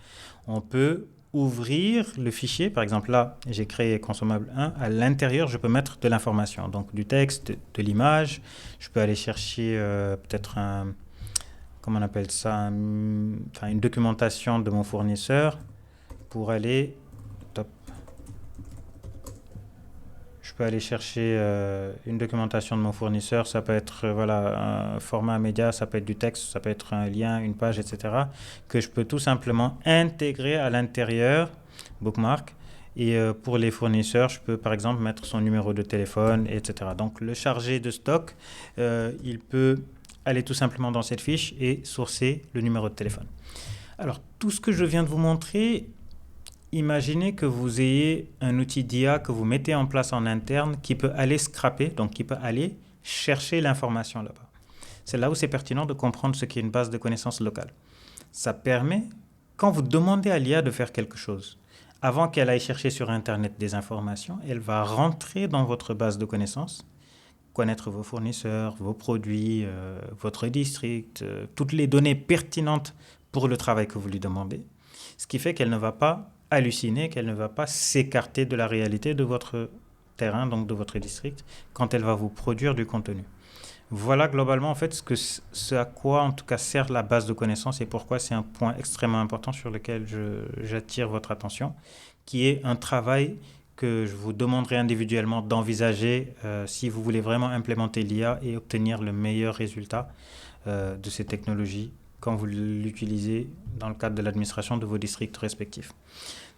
On peut ouvrir le fichier. Par exemple, là, j'ai créé consommable 1. À l'intérieur, je peux mettre de l'information. Donc du texte, de l'image. Je peux aller chercher peut-être comment on appelle ça, une documentation de mon fournisseur pour aller... Je peux aller chercher une documentation de mon fournisseur, ça peut être un format média, ça peut être du texte, ça peut être un lien, une page, etc. que je peux tout simplement intégrer à l'intérieur, bookmark. Et pour les fournisseurs, je peux par exemple mettre son numéro de téléphone, etc. Donc le chargé de stock, il peut aller tout simplement dans cette fiche et sourcer le numéro de téléphone. Alors tout ce que je viens de vous montrer, imaginez que vous ayez un outil d'IA que vous mettez en place en interne qui peut aller scraper, donc qui peut aller chercher l'information là-bas. C'est là où c'est pertinent de comprendre ce qu'est une base de connaissances locale. Ça permet, quand vous demandez à l'IA de faire quelque chose, avant qu'elle aille chercher sur Internet des informations, elle va rentrer dans votre base de connaissances, connaître vos fournisseurs, vos produits, votre district, toutes les données pertinentes pour le travail que vous lui demandez. Ce qui fait qu'elle ne va pas halluciner, qu'elle ne va pas s'écarter de la réalité de votre terrain, donc de votre district, quand elle va vous produire du contenu. Voilà globalement en fait ce à quoi en tout cas sert la base de connaissances et pourquoi c'est un point extrêmement important sur lequel j'attire votre attention, qui est un travail que je vous demanderai individuellement d'envisager si vous voulez vraiment implémenter l'IA et obtenir le meilleur résultat de ces technologies quand vous l'utilisez dans le cadre de l'administration de vos districts respectifs.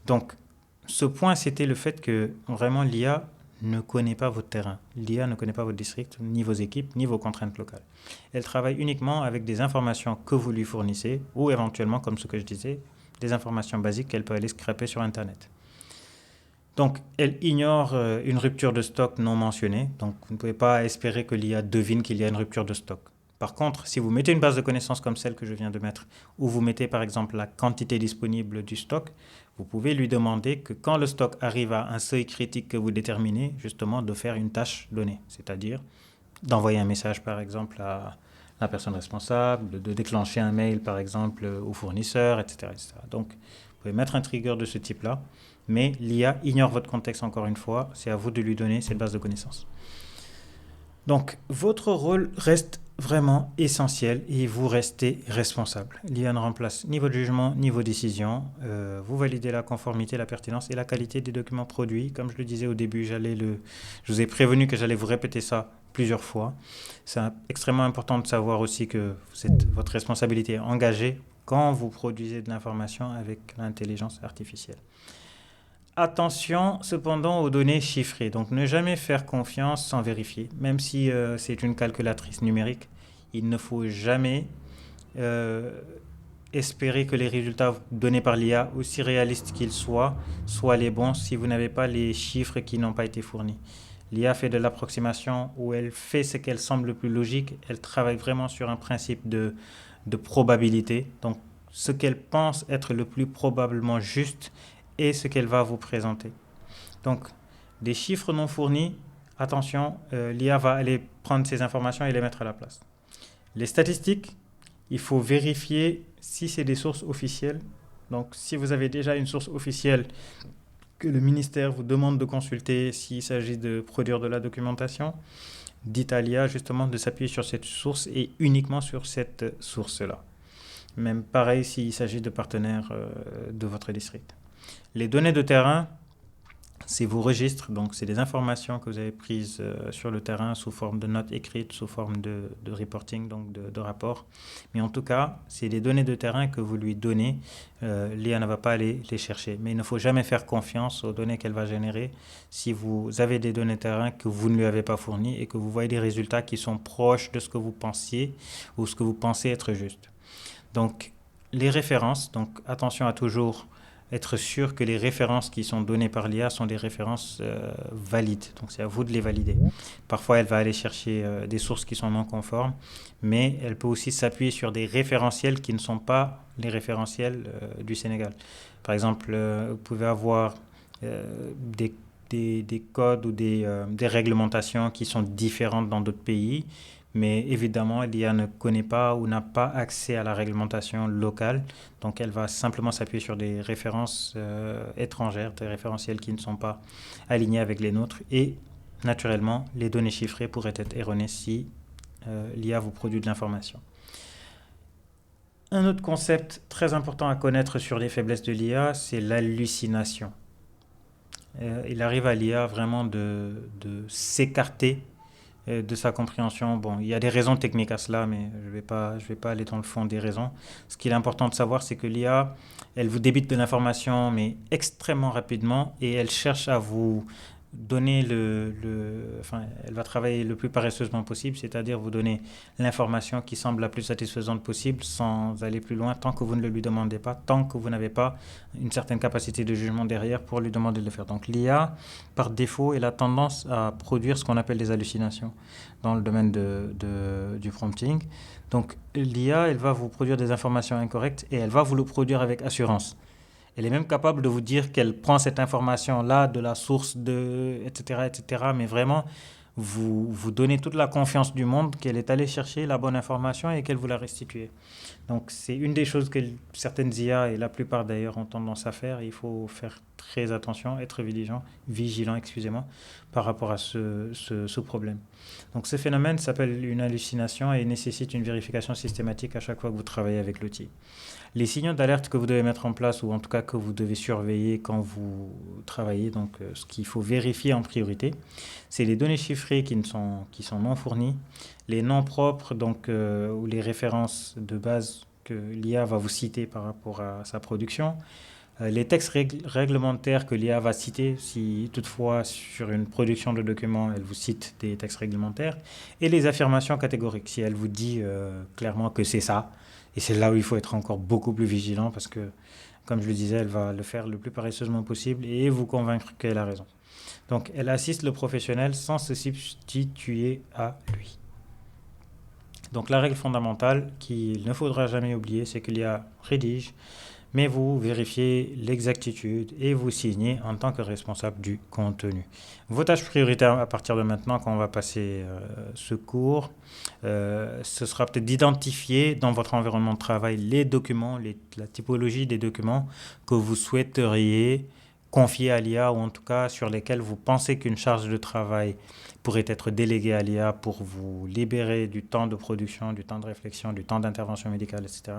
Donc, ce point, c'était le fait que vraiment l'IA ne connaît pas votre terrain. L'IA ne connaît pas votre district, ni vos équipes, ni vos contraintes locales. Elle travaille uniquement avec des informations que vous lui fournissez ou éventuellement, comme ce que je disais, des informations basiques qu'elle peut aller scraper sur Internet. Donc, elle ignore une rupture de stock non mentionnée. Donc, vous ne pouvez pas espérer que l'IA devine qu'il y a une rupture de stock. Par contre, si vous mettez une base de connaissances comme celle que je viens de mettre, où vous mettez par exemple la quantité disponible du stock, vous pouvez lui demander que quand le stock arrive à un seuil critique que vous déterminez, justement de faire une tâche donnée, c'est-à-dire d'envoyer un message par exemple à la personne responsable, de déclencher un mail par exemple au fournisseur, etc., etc. Donc vous pouvez mettre un trigger de ce type-là, mais l'IA ignore votre contexte encore une fois, c'est à vous de lui donner cette base de connaissances. Donc votre rôle reste vraiment essentiel et vous restez responsable. L'IA ne remplace ni votre jugement ni vos décisions. Vous validez la conformité, la pertinence et la qualité des documents produits. Comme je le disais au début, je vous ai prévenu que j'allais vous répéter ça plusieurs fois. C'est extrêmement important de savoir aussi que votre responsabilité est engagée quand vous produisez de l'information avec l'intelligence artificielle. Attention cependant aux données chiffrées, donc ne jamais faire confiance sans vérifier, même si c'est une calculatrice numérique, il ne faut jamais euh, espérer que les résultats donnés par l'IA, aussi réalistes qu'ils soient les bons si vous n'avez pas les chiffres qui n'ont pas été fournis. L'IA fait de l'approximation où elle fait ce qu'elle semble le plus logique, elle travaille vraiment sur un principe de probabilité, donc ce qu'elle pense être le plus probablement juste et ce qu'elle va vous présenter. Donc, des chiffres non fournis, attention, l'IA va aller prendre ces informations et les mettre à la place. Les statistiques, il faut vérifier si c'est des sources officielles. Donc, si vous avez déjà une source officielle que le ministère vous demande de consulter s'il s'agit de produire de la documentation, dites à l'IA justement de s'appuyer sur cette source et uniquement sur cette source-là. Même pareil s'il s'agit de partenaires de votre district. Les données de terrain, c'est vos registres, donc c'est des informations que vous avez prises sur le terrain sous forme de notes écrites, sous forme de reporting, donc de rapports. Mais en tout cas, c'est des données de terrain que vous lui donnez. L'IA ne va pas aller les chercher. Mais il ne faut jamais faire confiance aux données qu'elle va générer si vous avez des données de terrain que vous ne lui avez pas fournies et que vous voyez des résultats qui sont proches de ce que vous pensiez ou ce que vous pensez être juste. Donc, les références, donc attention à toujours être sûr que les références qui sont données par l'IA sont des références valides. Donc c'est à vous de les valider. Parfois, elle va aller chercher des sources qui sont non conformes, mais elle peut aussi s'appuyer sur des référentiels qui ne sont pas les référentiels du Sénégal. Par exemple, vous pouvez avoir des codes ou des réglementations qui sont différentes dans d'autres pays, mais évidemment, l'IA ne connaît pas ou n'a pas accès à la réglementation locale. Donc, elle va simplement s'appuyer sur des références étrangères, des référentiels qui ne sont pas alignés avec les nôtres. Et naturellement, les données chiffrées pourraient être erronées si l'IA vous produit de l'information. Un autre concept très important à connaître sur les faiblesses de l'IA, c'est l'hallucination. Il arrive à l'IA vraiment de s'écarter de sa compréhension. Bon, il y a des raisons techniques à cela, mais je vais pas aller dans le fond des raisons. Ce qu'il est important de savoir, c'est que l'IA, elle vous débite de l'information, mais extrêmement rapidement, et elle cherche à vous donner enfin, elle va travailler le plus paresseusement possible, c'est-à-dire vous donner l'information qui semble la plus satisfaisante possible sans aller plus loin, tant que vous ne le lui demandez pas, tant que vous n'avez pas une certaine capacité de jugement derrière pour lui demander de le faire. Donc l'IA, par défaut, elle a tendance à produire ce qu'on appelle des hallucinations dans le domaine du prompting. Donc l'IA, elle va vous produire des informations incorrectes et elle va vous le produire avec assurance. Elle est même capable de vous dire qu'elle prend cette information-là de la source de, etc., etc. Mais vraiment, vous donnez toute la confiance du monde qu'elle est allée chercher la bonne information et qu'elle vous l'a restituée. Donc, c'est une des choses que certaines IA, et la plupart d'ailleurs, ont tendance à faire. Il faut faire très attention, être vigilant, excusez-moi, par rapport à ce problème. Donc, ce phénomène s'appelle une hallucination et nécessite une vérification systématique à chaque fois que vous travaillez avec l'outil. Les signaux d'alerte que vous devez mettre en place, ou en tout cas que vous devez surveiller quand vous travaillez, donc ce qu'il faut vérifier en priorité, c'est les données chiffrées qui sont non fournies, les noms propres, donc, ou les références de base que l'IA va vous citer par rapport à sa production, les textes réglementaires que l'IA va citer, si toutefois sur une production de documents, elle vous cite des textes réglementaires, et les affirmations catégoriques, si elle vous dit clairement que c'est ça. Et c'est là où il faut être encore beaucoup plus vigilant parce que, comme je le disais, elle va le faire le plus paresseusement possible et vous convaincre qu'elle a raison. Donc, elle assiste le professionnel sans se substituer à lui. Donc, la règle fondamentale qu'il ne faudra jamais oublier, c'est qu'il y a rédige, mais vous vérifiez l'exactitude et vous signez en tant que responsable du contenu. Vos tâches prioritaires à partir de maintenant, quand on va passer ce cours, ce sera peut-être d'identifier dans votre environnement de travail les documents, la typologie des documents que vous souhaiteriez confier à l'IA ou en tout cas sur lesquels vous pensez qu'une charge de travail pourrait être déléguée à l'IA pour vous libérer du temps de production, du temps de réflexion, du temps d'intervention médicale, etc.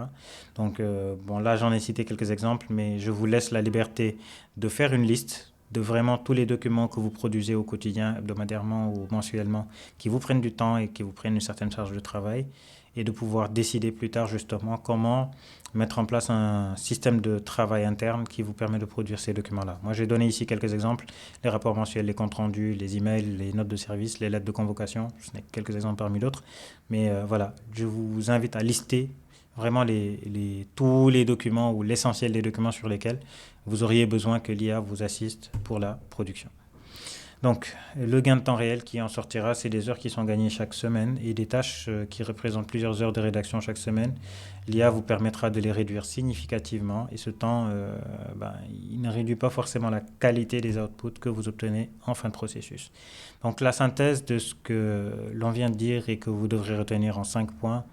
Donc, bon, là, j'en ai cité quelques exemples, mais je vous laisse la liberté de faire une liste de vraiment tous les documents que vous produisez au quotidien, hebdomadairement ou mensuellement, qui vous prennent du temps et qui vous prennent une certaine charge de travail, et de pouvoir décider plus tard justement comment mettre en place un système de travail interne qui vous permet de produire ces documents-là. Moi, j'ai donné ici quelques exemples, les rapports mensuels, les comptes rendus, les emails, les notes de service, les lettres de convocation, ce n'est que quelques exemples parmi d'autres. Mais voilà, je vous invite à lister vraiment tous les documents ou l'essentiel des documents sur lesquels vous auriez besoin que l'IA vous assiste pour la production. Donc, le gain de temps réel qui en sortira, c'est des heures qui sont gagnées chaque semaine et des tâches qui représentent plusieurs heures de rédaction chaque semaine. L'IA vous permettra de les réduire significativement et ce temps, il ne réduit pas forcément la qualité des outputs que vous obtenez en fin de processus. Donc, la synthèse de ce que l'on vient de dire et que vous devrez retenir en 5 points,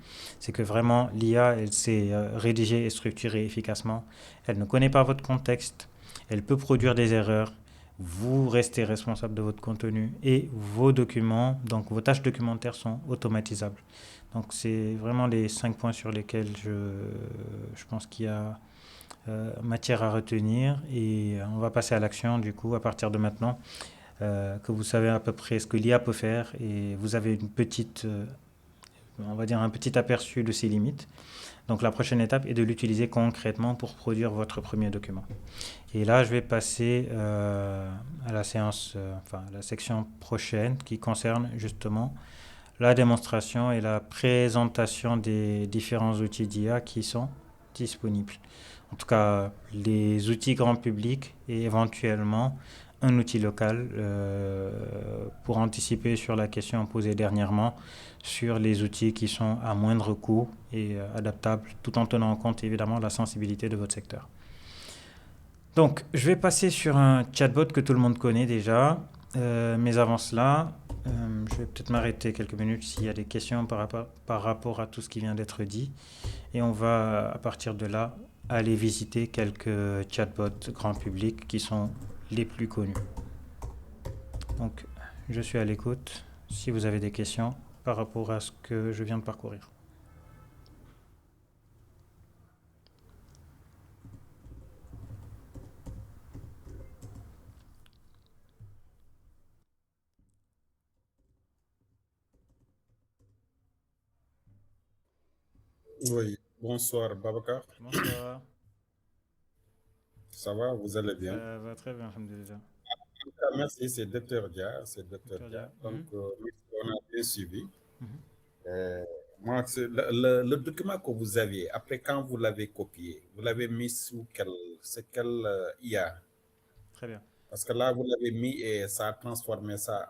c'est que vraiment l'IA, elle sait rédiger et structurer efficacement. Elle ne connaît pas votre contexte. Elle peut produire des erreurs. Vous restez responsable de votre contenu et vos documents, donc vos tâches documentaires sont automatisables. Donc c'est vraiment les 5 points sur lesquels je pense qu'il y a matière à retenir et on va passer à l'action du coup à partir de maintenant que vous savez à peu près ce que l'IA peut faire et vous avez une petite, on va dire un petit aperçu de ses limites. Donc la prochaine étape est de l'utiliser concrètement pour produire votre premier document. Et là, je vais passer à la séance, enfin la section prochaine qui concerne justement la démonstration et la présentation des différents outils d'IA qui sont disponibles. En tout cas, les outils grand public et éventuellement un outil local pour anticiper sur la question posée dernièrement sur les outils qui sont à moindre coût et adaptables tout en tenant en compte évidemment la sensibilité de votre secteur. Donc, je vais passer sur un chatbot que tout le monde connaît déjà. Mais avant cela, je vais peut-être m'arrêter quelques minutes s'il y a des questions par rapport à tout ce qui vient d'être dit. Et on va, à partir de là, aller visiter quelques chatbots grand public qui sont les plus connus. Donc, je suis à l'écoute si vous avez des questions par rapport à ce que je viens de parcourir. Oui, bonsoir Babacar. Bonsoir, Ça va, vous allez bien? ça va très bien, alhamdoulilah. Ah, merci, c'est Docteur Dia, c'est Docteur Docteur Dia. Dia. Donc, on a bien suivi. Mhm. Euh, moi, le document que vous aviez, après quand vous l'avez copié, vous l'avez mis sous c'est quel IA? Très bien, Parce que là, vous l'avez mis et ça a transformé ça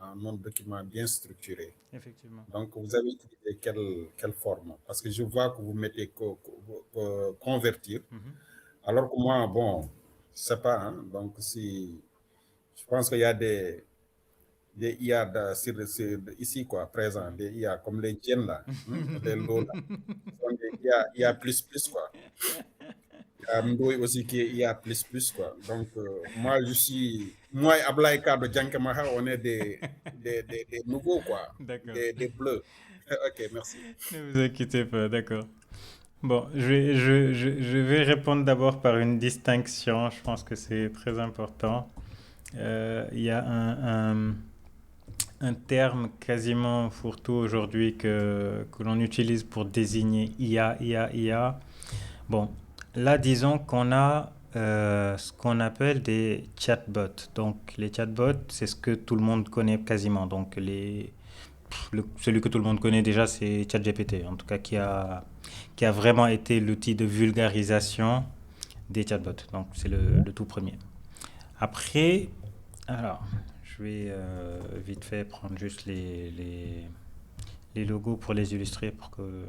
en un document bien structuré. effectivement. Donc, vous avez utilisé quelle forme? Parce que je vois que vous mettez convertir. Mhm. Alors que moi, bon, je sais pas, hein, donc si je pense qu'il y a des IA ici, quoi, présents, des IA comme les Jen là, hein, les Lola, ce sont des IA quoi. Il y a Ndoye aussi qui est IA quoi. Donc, moi et Ablaï Kado Djankemaha, on est des nouveaux, quoi, D'accord. des bleus. Ok, merci. Ne vous inquiétez pas, d'accord. Bon, je vais répondre d'abord par une distinction. Je pense que c'est très important. Il y a un terme quasiment fourre-tout aujourd'hui que l'on utilise pour désigner IA, IA, IA. Bon, là, disons qu'on a ce qu'on appelle des chatbots. Donc, les chatbots, c'est ce que tout le monde connaît quasiment. Donc, celui que tout le monde connaît déjà, c'est ChatGPT, en tout cas qui a vraiment été l'outil de vulgarisation des chatbots. Donc, c'est le tout premier. Après, alors, je vais vite fait prendre juste les logos pour les illustrer pour que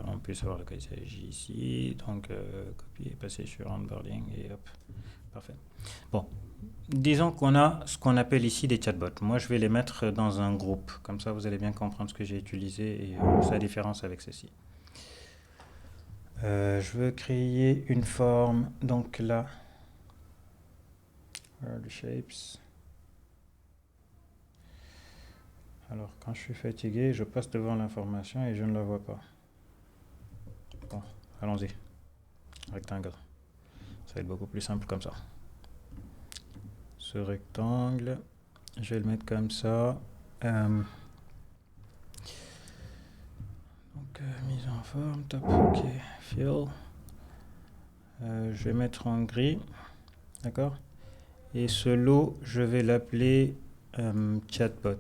on puisse voir de quoi il s'agit ici. Donc, copier, passer sur onboarding et hop, parfait. Bon, disons qu'on a ce qu'on appelle ici des chatbots. Moi, je vais les mettre dans un groupe. Comme ça, vous allez bien comprendre ce que j'ai utilisé et sa différence avec ceci. Je veux créer une forme. Donc là, les shapes. Alors, quand je suis fatigué, je passe devant l'information et je ne la vois pas. Bon, allons-y. Rectangle. Ça va être beaucoup plus simple comme ça. Ce rectangle, je vais le mettre comme ça. Donc, mise en forme, top, ok, fill. Je vais mettre en gris, d'accord. Et ce lot, je vais l'appeler chatbot.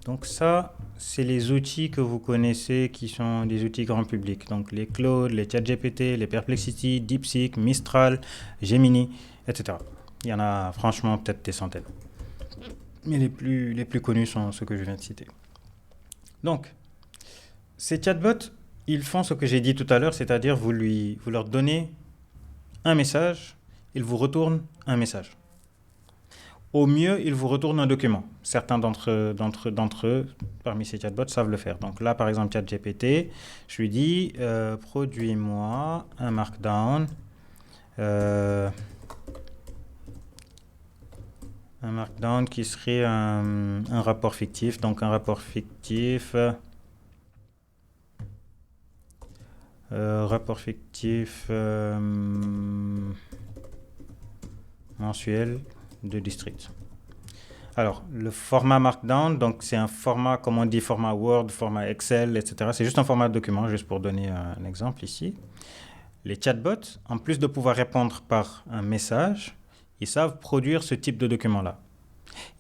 Donc ça, c'est les outils que vous connaissez qui sont des outils grand public. Donc les Claude, les ChatGPT, les Perplexity, DeepSeek, Mistral, Gemini, etc. Il y en a franchement peut-être des centaines. Mais les plus connus sont ceux que je viens de citer. Donc, ces chatbots, ils font ce que j'ai dit tout à l'heure, c'est-à-dire vous leur donnez un message, ils vous retournent un message. Au mieux, ils vous retournent un document. Certains d'entre eux, parmi ces chatbots, savent le faire. Donc là, par exemple, ChatGPT, je lui dis, produis-moi un markdown. Un markdown qui serait un rapport fictif. Donc un rapport fictif... mensuel de district. Alors, le format Markdown, donc c'est un format, comme on dit, format Word, format Excel, etc. C'est juste un format de document, juste pour donner un exemple ici. Les chatbots, en plus de pouvoir répondre par un message, ils savent produire ce type de document-là.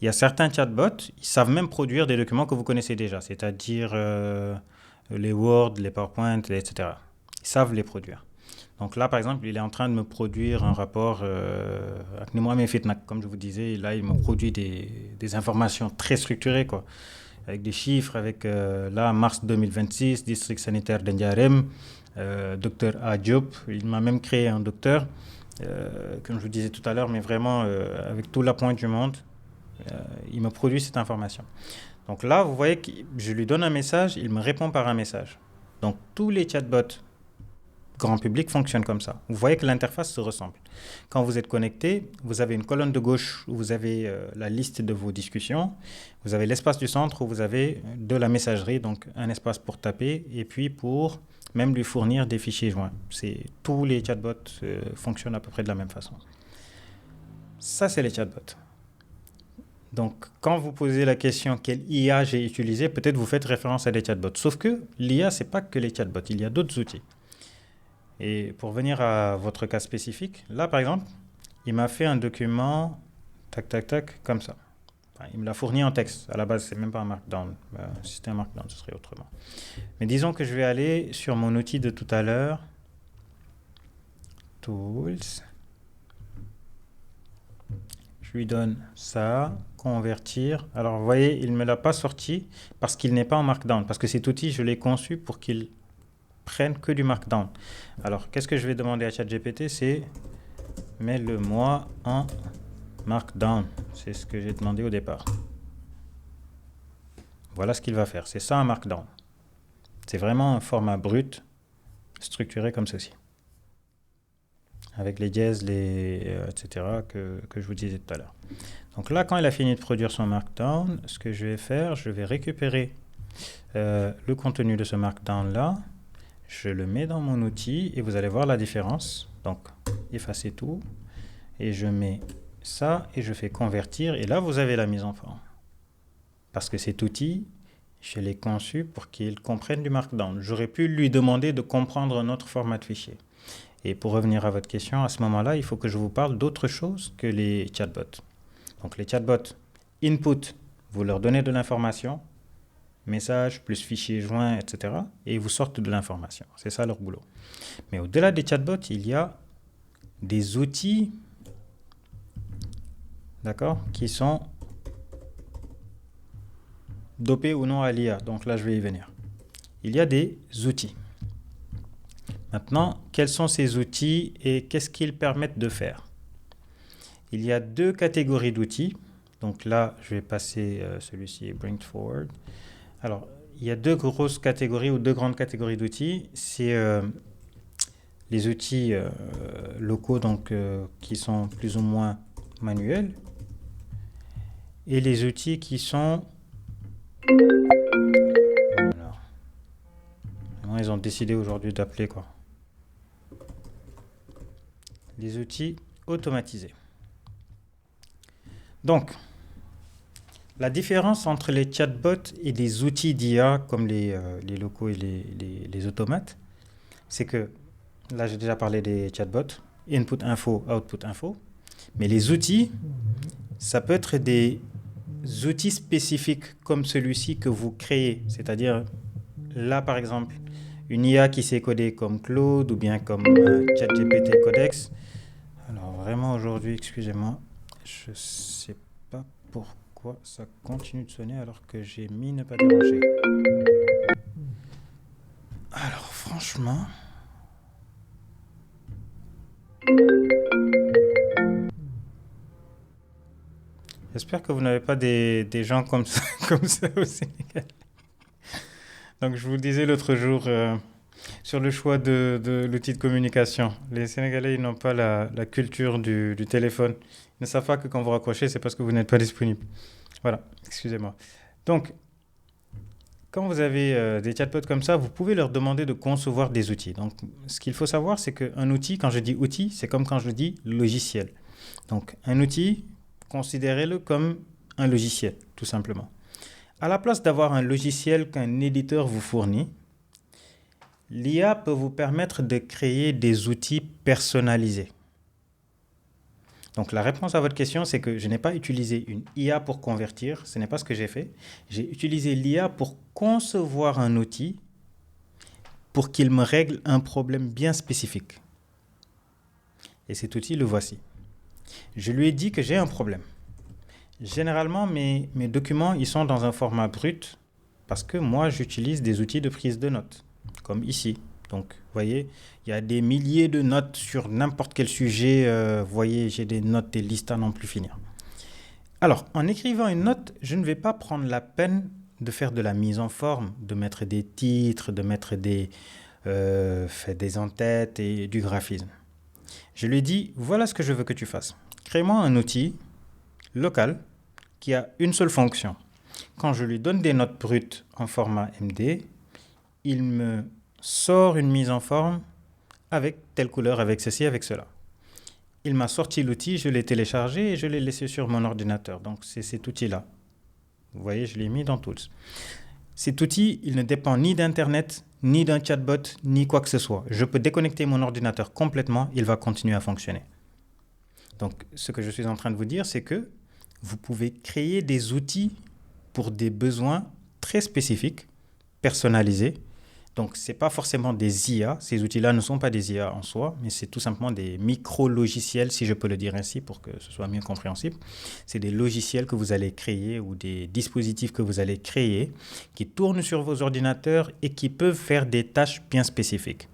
Il y a certains chatbots, ils savent même produire des documents que vous connaissez déjà, c'est-à-dire les Word, les PowerPoint, etc. Ils savent les produire. Donc là, par exemple, il est en train de me produire un rapport avec Nimoame Fitnak, comme je vous disais. Là, il me produit des informations très structurées, quoi, avec des chiffres, avec là, mars 2026, district sanitaire d'Ndiarem, docteur A. Diop. Il m'a même créé un docteur, comme je vous disais tout à l'heure, mais vraiment avec tout l'appoint du monde, il me produit cette information. Donc là, vous voyez que je lui donne un message, il me répond par un message. Donc tous les chatbots grand public fonctionne comme ça. Vous voyez que l'interface se ressemble. Quand vous êtes connecté, vous avez une colonne de gauche où vous avez la liste de vos discussions. Vous avez l'espace du centre où vous avez de la messagerie, donc un espace pour taper et puis pour même lui fournir des fichiers joints. Tous les chatbots fonctionnent à peu près de la même façon. Ça, c'est les chatbots. Donc, quand vous posez la question quelle IA j'ai utilisé, peut-être vous faites référence à des chatbots. Sauf que l'IA, ce n'est pas que les chatbots. Il y a d'autres outils. Et pour venir à votre cas spécifique, là par exemple, il m'a fait un document, tac, tac, tac, comme ça. Enfin, il me l'a fourni en texte. À la base, c'est même pas un markdown. Si c'était un markdown, ce serait autrement. Mais disons que je vais aller sur mon outil de tout à l'heure. Tools. Je lui donne ça, convertir. Alors, vous voyez, il ne me l'a pas sorti parce qu'il n'est pas en markdown. Parce que cet outil, je l'ai conçu pour qu'il prennent que du markdown. Alors, qu'est-ce que je vais demander à ChatGPT? C'est mets-le-moi en markdown. C'est ce que j'ai demandé au départ. Voilà ce qu'il va faire. C'est ça un markdown. C'est vraiment un format brut, structuré comme ceci. Avec les dièses, etc. que je vous disais tout à l'heure. Donc là, quand il a fini de produire son markdown, ce que je vais faire, je vais récupérer le contenu de ce markdown-là. Je le mets dans mon outil et vous allez voir la différence. Donc, effacer tout. Et je mets ça et je fais convertir. Et là, vous avez la mise en forme. Parce que cet outil, je l'ai conçu pour qu'il comprenne du markdown. J'aurais pu lui demander de comprendre un autre format de fichier. Et pour revenir à votre question, à ce moment-là, il faut que je vous parle d'autre chose que les chatbots. Donc, les chatbots, input, vous leur donnez de l'information. Message plus fichier joint, etc. Et ils vous sortent de l'information. C'est ça leur boulot. Mais au-delà des chatbots, il y a des outils, d'accord, qui sont dopé ou non à l'IA. Donc là, je vais y venir. Il y a des outils. Maintenant, quels sont ces outils et qu'est-ce qu'ils permettent de faire? Il y a deux catégories d'outils. Donc là, je vais passer celui-ci, Bring It Forward. Alors, il y a deux grosses catégories ou deux grandes catégories d'outils. C'est les outils locaux, donc qui sont plus ou moins manuels, et les outils qui sont... Voilà. Vraiment, ils ont décidé aujourd'hui d'appeler quoi. Les outils automatisés. Donc, la différence entre les chatbots et des outils d'IA comme les locaux et les automates, c'est que, là j'ai déjà parlé des chatbots, input info, output info, mais les outils, ça peut être des outils spécifiques comme celui-ci que vous créez, c'est-à-dire là par exemple, une IA qui s'est codée comme Claude ou bien comme ChatGPT Codex. Alors vraiment aujourd'hui, excusez-moi, je sais pas pourquoi ça continue de sonner alors que j'ai mis ne pas déranger. Alors franchement... J'espère que vous n'avez pas des gens comme ça au Sénégal. Donc je vous le disais l'autre jour sur le choix de l'outil de communication. Les Sénégalais, ils n'ont pas la culture du téléphone. Ils ne savent pas que quand vous raccrochez, c'est parce que vous n'êtes pas disponible. Voilà, excusez-moi. Donc, quand vous avez des chatbots comme ça, vous pouvez leur demander de concevoir des outils. Donc, ce qu'il faut savoir, c'est qu'un outil, quand je dis outil, c'est comme quand je dis logiciel. Donc, un outil, considérez-le comme un logiciel, tout simplement. À la place d'avoir un logiciel qu'un éditeur vous fournit, l'IA peut vous permettre de créer des outils personnalisés. Donc la réponse à votre question, c'est que je n'ai pas utilisé une IA pour convertir, ce n'est pas ce que j'ai fait. J'ai utilisé l'IA pour concevoir un outil pour qu'il me règle un problème bien spécifique. Et cet outil, le voici. Je lui ai dit que j'ai un problème. Généralement, mes documents, ils sont dans un format brut parce que moi, j'utilise des outils de prise de notes, comme ici. Donc, vous voyez, il y a des milliers de notes sur n'importe quel sujet. Vous voyez, j'ai des notes, des listes à n'en plus finir. Alors, en écrivant une note, je ne vais pas prendre la peine de faire de la mise en forme, de mettre des titres, de mettre des en-têtes et du graphisme. Je lui ai dit, voilà ce que je veux que tu fasses. Crée-moi un outil local qui a une seule fonction. Quand je lui donne des notes brutes en format MD, il me sort une mise en forme avec telle couleur, avec ceci, avec cela. Il m'a sorti l'outil, je l'ai téléchargé et je l'ai laissé sur mon ordinateur. Donc c'est cet outil-là. Vous voyez, je l'ai mis dans Tools. Cet outil, il ne dépend ni d'Internet, ni d'un chatbot, ni quoi que ce soit. Je peux déconnecter mon ordinateur complètement, il va continuer à fonctionner. Donc ce que je suis en train de vous dire, c'est que vous pouvez créer des outils pour des besoins très spécifiques, personnalisés. Donc, ce n'est pas forcément des IA. Ces outils-là ne sont pas des IA en soi, mais c'est tout simplement des micro-logiciels, si je peux le dire ainsi, pour que ce soit mieux compréhensible. C'est des logiciels que vous allez créer ou des dispositifs que vous allez créer qui tournent sur vos ordinateurs et qui peuvent faire des tâches bien spécifiques.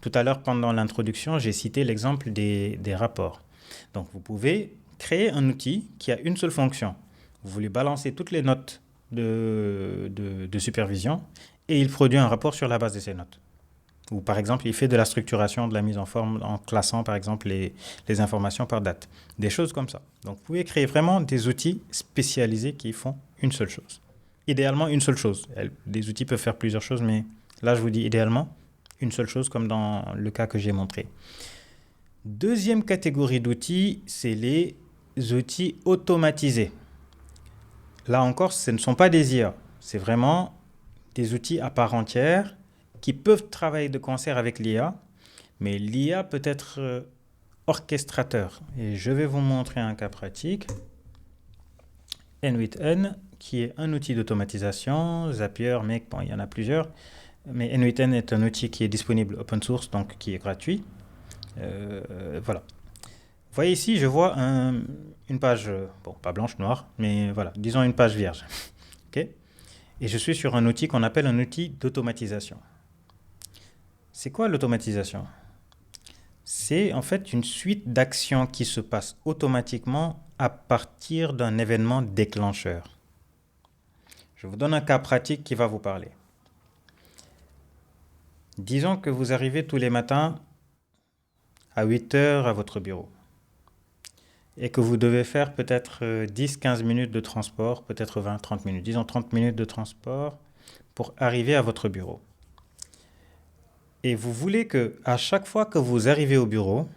Tout à l'heure, pendant l'introduction, j'ai cité l'exemple des rapports. Donc, vous pouvez créer un outil qui a une seule fonction. Vous voulez balancer toutes les notes de supervision et il produit un rapport sur la base de ces notes. Ou par exemple, il fait de la structuration, de la mise en forme en classant par exemple les informations par date. Des choses comme ça. Donc, vous pouvez créer vraiment des outils spécialisés qui font une seule chose. Idéalement, une seule chose. Des outils peuvent faire plusieurs choses, mais là, je vous dis idéalement, une seule chose comme dans le cas que j'ai montré. Deuxième catégorie d'outils, c'est les outils automatisés. Là encore, ce ne sont pas des IA. C'est vraiment des outils à part entière qui peuvent travailler de concert avec l'IA, mais l'IA peut être orchestrateur. Et je vais vous montrer un cas pratique. N8N, qui est un outil d'automatisation. Zapier, Make, bon, il y en a plusieurs. Mais N8N est un outil qui est disponible open source, donc qui est gratuit. Voilà. Vous voyez ici, je vois une page, bon, pas blanche, noire, mais voilà, disons une page vierge. Okay. et je suis sur un outil qu'on appelle un outil d'automatisation. C'est quoi l'automatisation? C'est en fait une suite d'actions qui se passent automatiquement à partir d'un événement déclencheur. Je vous donne un cas pratique qui va vous parler. Disons que vous arrivez tous les matins à 8 heures à votre bureau et que vous devez faire peut-être 10-15 minutes de transport, peut-être 20-30 minutes, disons 30 minutes de transport pour arriver à votre bureau. Et vous voulez que à chaque fois que vous arrivez au bureau,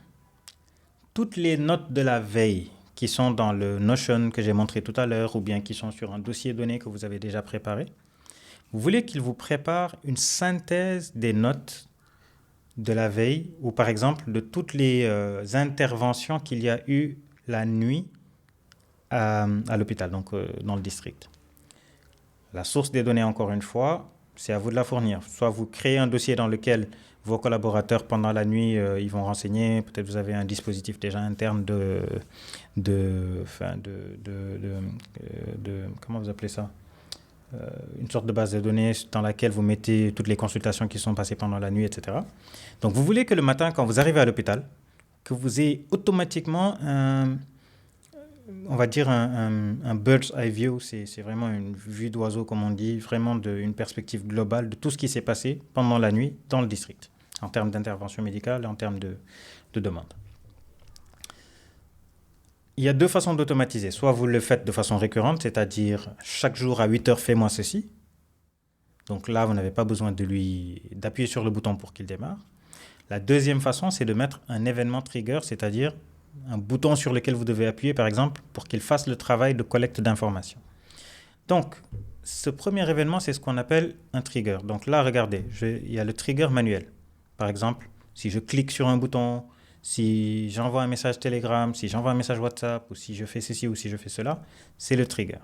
toutes les notes de la veille qui sont dans le Notion que j'ai montré tout à l'heure ou bien qui sont sur un dossier donné que vous avez déjà préparé, vous voulez qu'il vous prépare une synthèse des notes de la veille ou par exemple de toutes les interventions qu'il y a eu la nuit à l'hôpital, donc dans le district. La source des données, encore une fois, c'est à vous de la fournir. Soit vous créez un dossier dans lequel vos collaborateurs, pendant la nuit, ils vont renseigner. Peut-être vous avez un dispositif déjà interne comment vous appelez ça? Une sorte de base de données dans laquelle vous mettez toutes les consultations qui sont passées pendant la nuit, etc. Donc, vous voulez que le matin, quand vous arrivez à l'hôpital, que vous ayez automatiquement on va dire un bird's eye view, c'est vraiment une vue d'oiseau, comme on dit, vraiment une perspective globale de tout ce qui s'est passé pendant la nuit dans le district, en termes d'intervention médicale, en termes de demande. Il y a deux façons d'automatiser. Soit vous le faites de façon récurrente, c'est-à-dire chaque jour à 8 heures, fais-moi ceci. Donc là, vous n'avez pas besoin d'appuyer sur le bouton pour qu'il démarre. La deuxième façon, c'est de mettre un événement trigger, c'est-à-dire un bouton sur lequel vous devez appuyer, par exemple, pour qu'il fasse le travail de collecte d'informations. Donc, ce premier événement, c'est ce qu'on appelle un trigger. Donc là, regardez, il y a le trigger manuel. Par exemple, si je clique sur un bouton, si j'envoie un message Telegram, si j'envoie un message WhatsApp, ou si je fais ceci ou si je fais cela, c'est le trigger.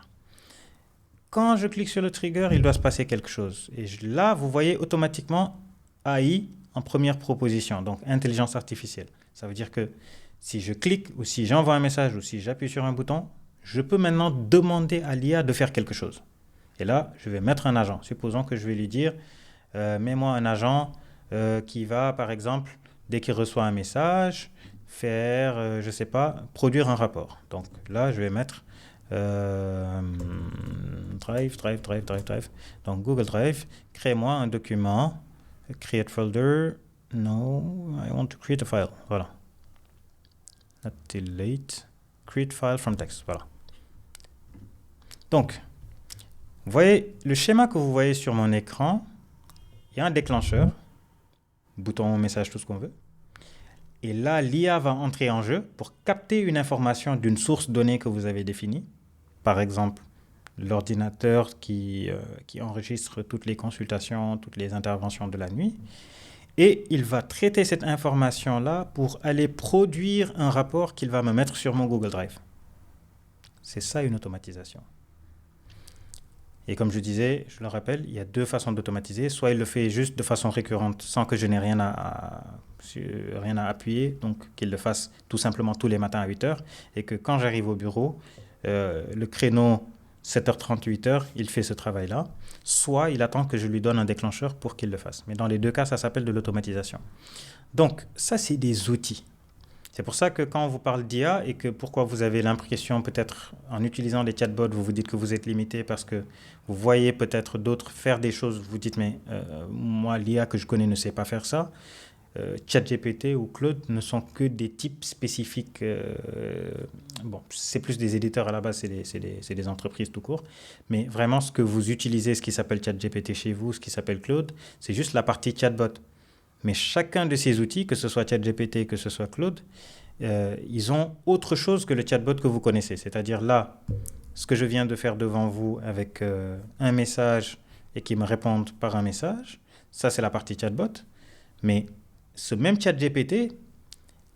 Quand je clique sur le trigger, il doit se passer quelque chose. Et là, vous voyez automatiquement AI en première proposition, donc intelligence artificielle. Ça veut dire que si je clique ou si j'envoie un message ou si j'appuie sur un bouton, je peux maintenant demander à l'IA de faire quelque chose. Et là, je vais mettre un agent. Supposons que je vais lui dire, mets-moi un agent qui va, par exemple, dès qu'il reçoit un message, faire, je ne sais pas, produire un rapport. Donc là, je vais mettre Drive. Donc Google Drive, crée-moi un document, create folder, no, I want to create a file. Voilà. Not till late. Create file from text. Voilà. Donc, vous voyez le schéma que vous voyez sur mon écran. Il y a un déclencheur, bouton, message, tout ce qu'on veut. Et là, l'IA va entrer en jeu pour capter une information d'une source donnée que vous avez définie. Par exemple, l'ordinateur qui enregistre toutes les consultations, toutes les interventions de la nuit. Et il va traiter cette information-là pour aller produire un rapport qu'il va me mettre sur mon Google Drive. C'est ça une automatisation. Et comme je disais, je le rappelle, il y a deux façons d'automatiser. Soit il le fait juste de façon récurrente sans que je n'ai rien à appuyer, donc qu'il le fasse tout simplement tous les matins à 8 heures. Et que quand j'arrive au bureau, le créneau 7h30, 8h, il fait ce travail-là. Soit il attend que je lui donne un déclencheur pour qu'il le fasse. Mais dans les deux cas, ça s'appelle de l'automatisation. Donc, ça, c'est des outils. C'est pour ça que quand on vous parle d'IA et que pourquoi vous avez l'impression, peut-être en utilisant les chatbots, vous vous dites que vous êtes limité parce que vous voyez peut-être d'autres faire des choses, vous dites, mais moi, l'IA que je connais ne sait pas faire ça. ChatGPT ou Claude ne sont que des types spécifiques. Bon, c'est plus des éditeurs à la base, c'est des entreprises tout court. Mais vraiment, ce que vous utilisez, ce qui s'appelle ChatGPT chez vous, ce qui s'appelle Claude, c'est juste la partie chatbot. Mais chacun de ces outils, que ce soit ChatGPT, que ce soit Claude, ils ont autre chose que le chatbot que vous connaissez. C'est-à-dire là, ce que je viens de faire devant vous avec un message et qui me répondent par un message, ça c'est la partie chatbot. Mais ce même ChatGPT,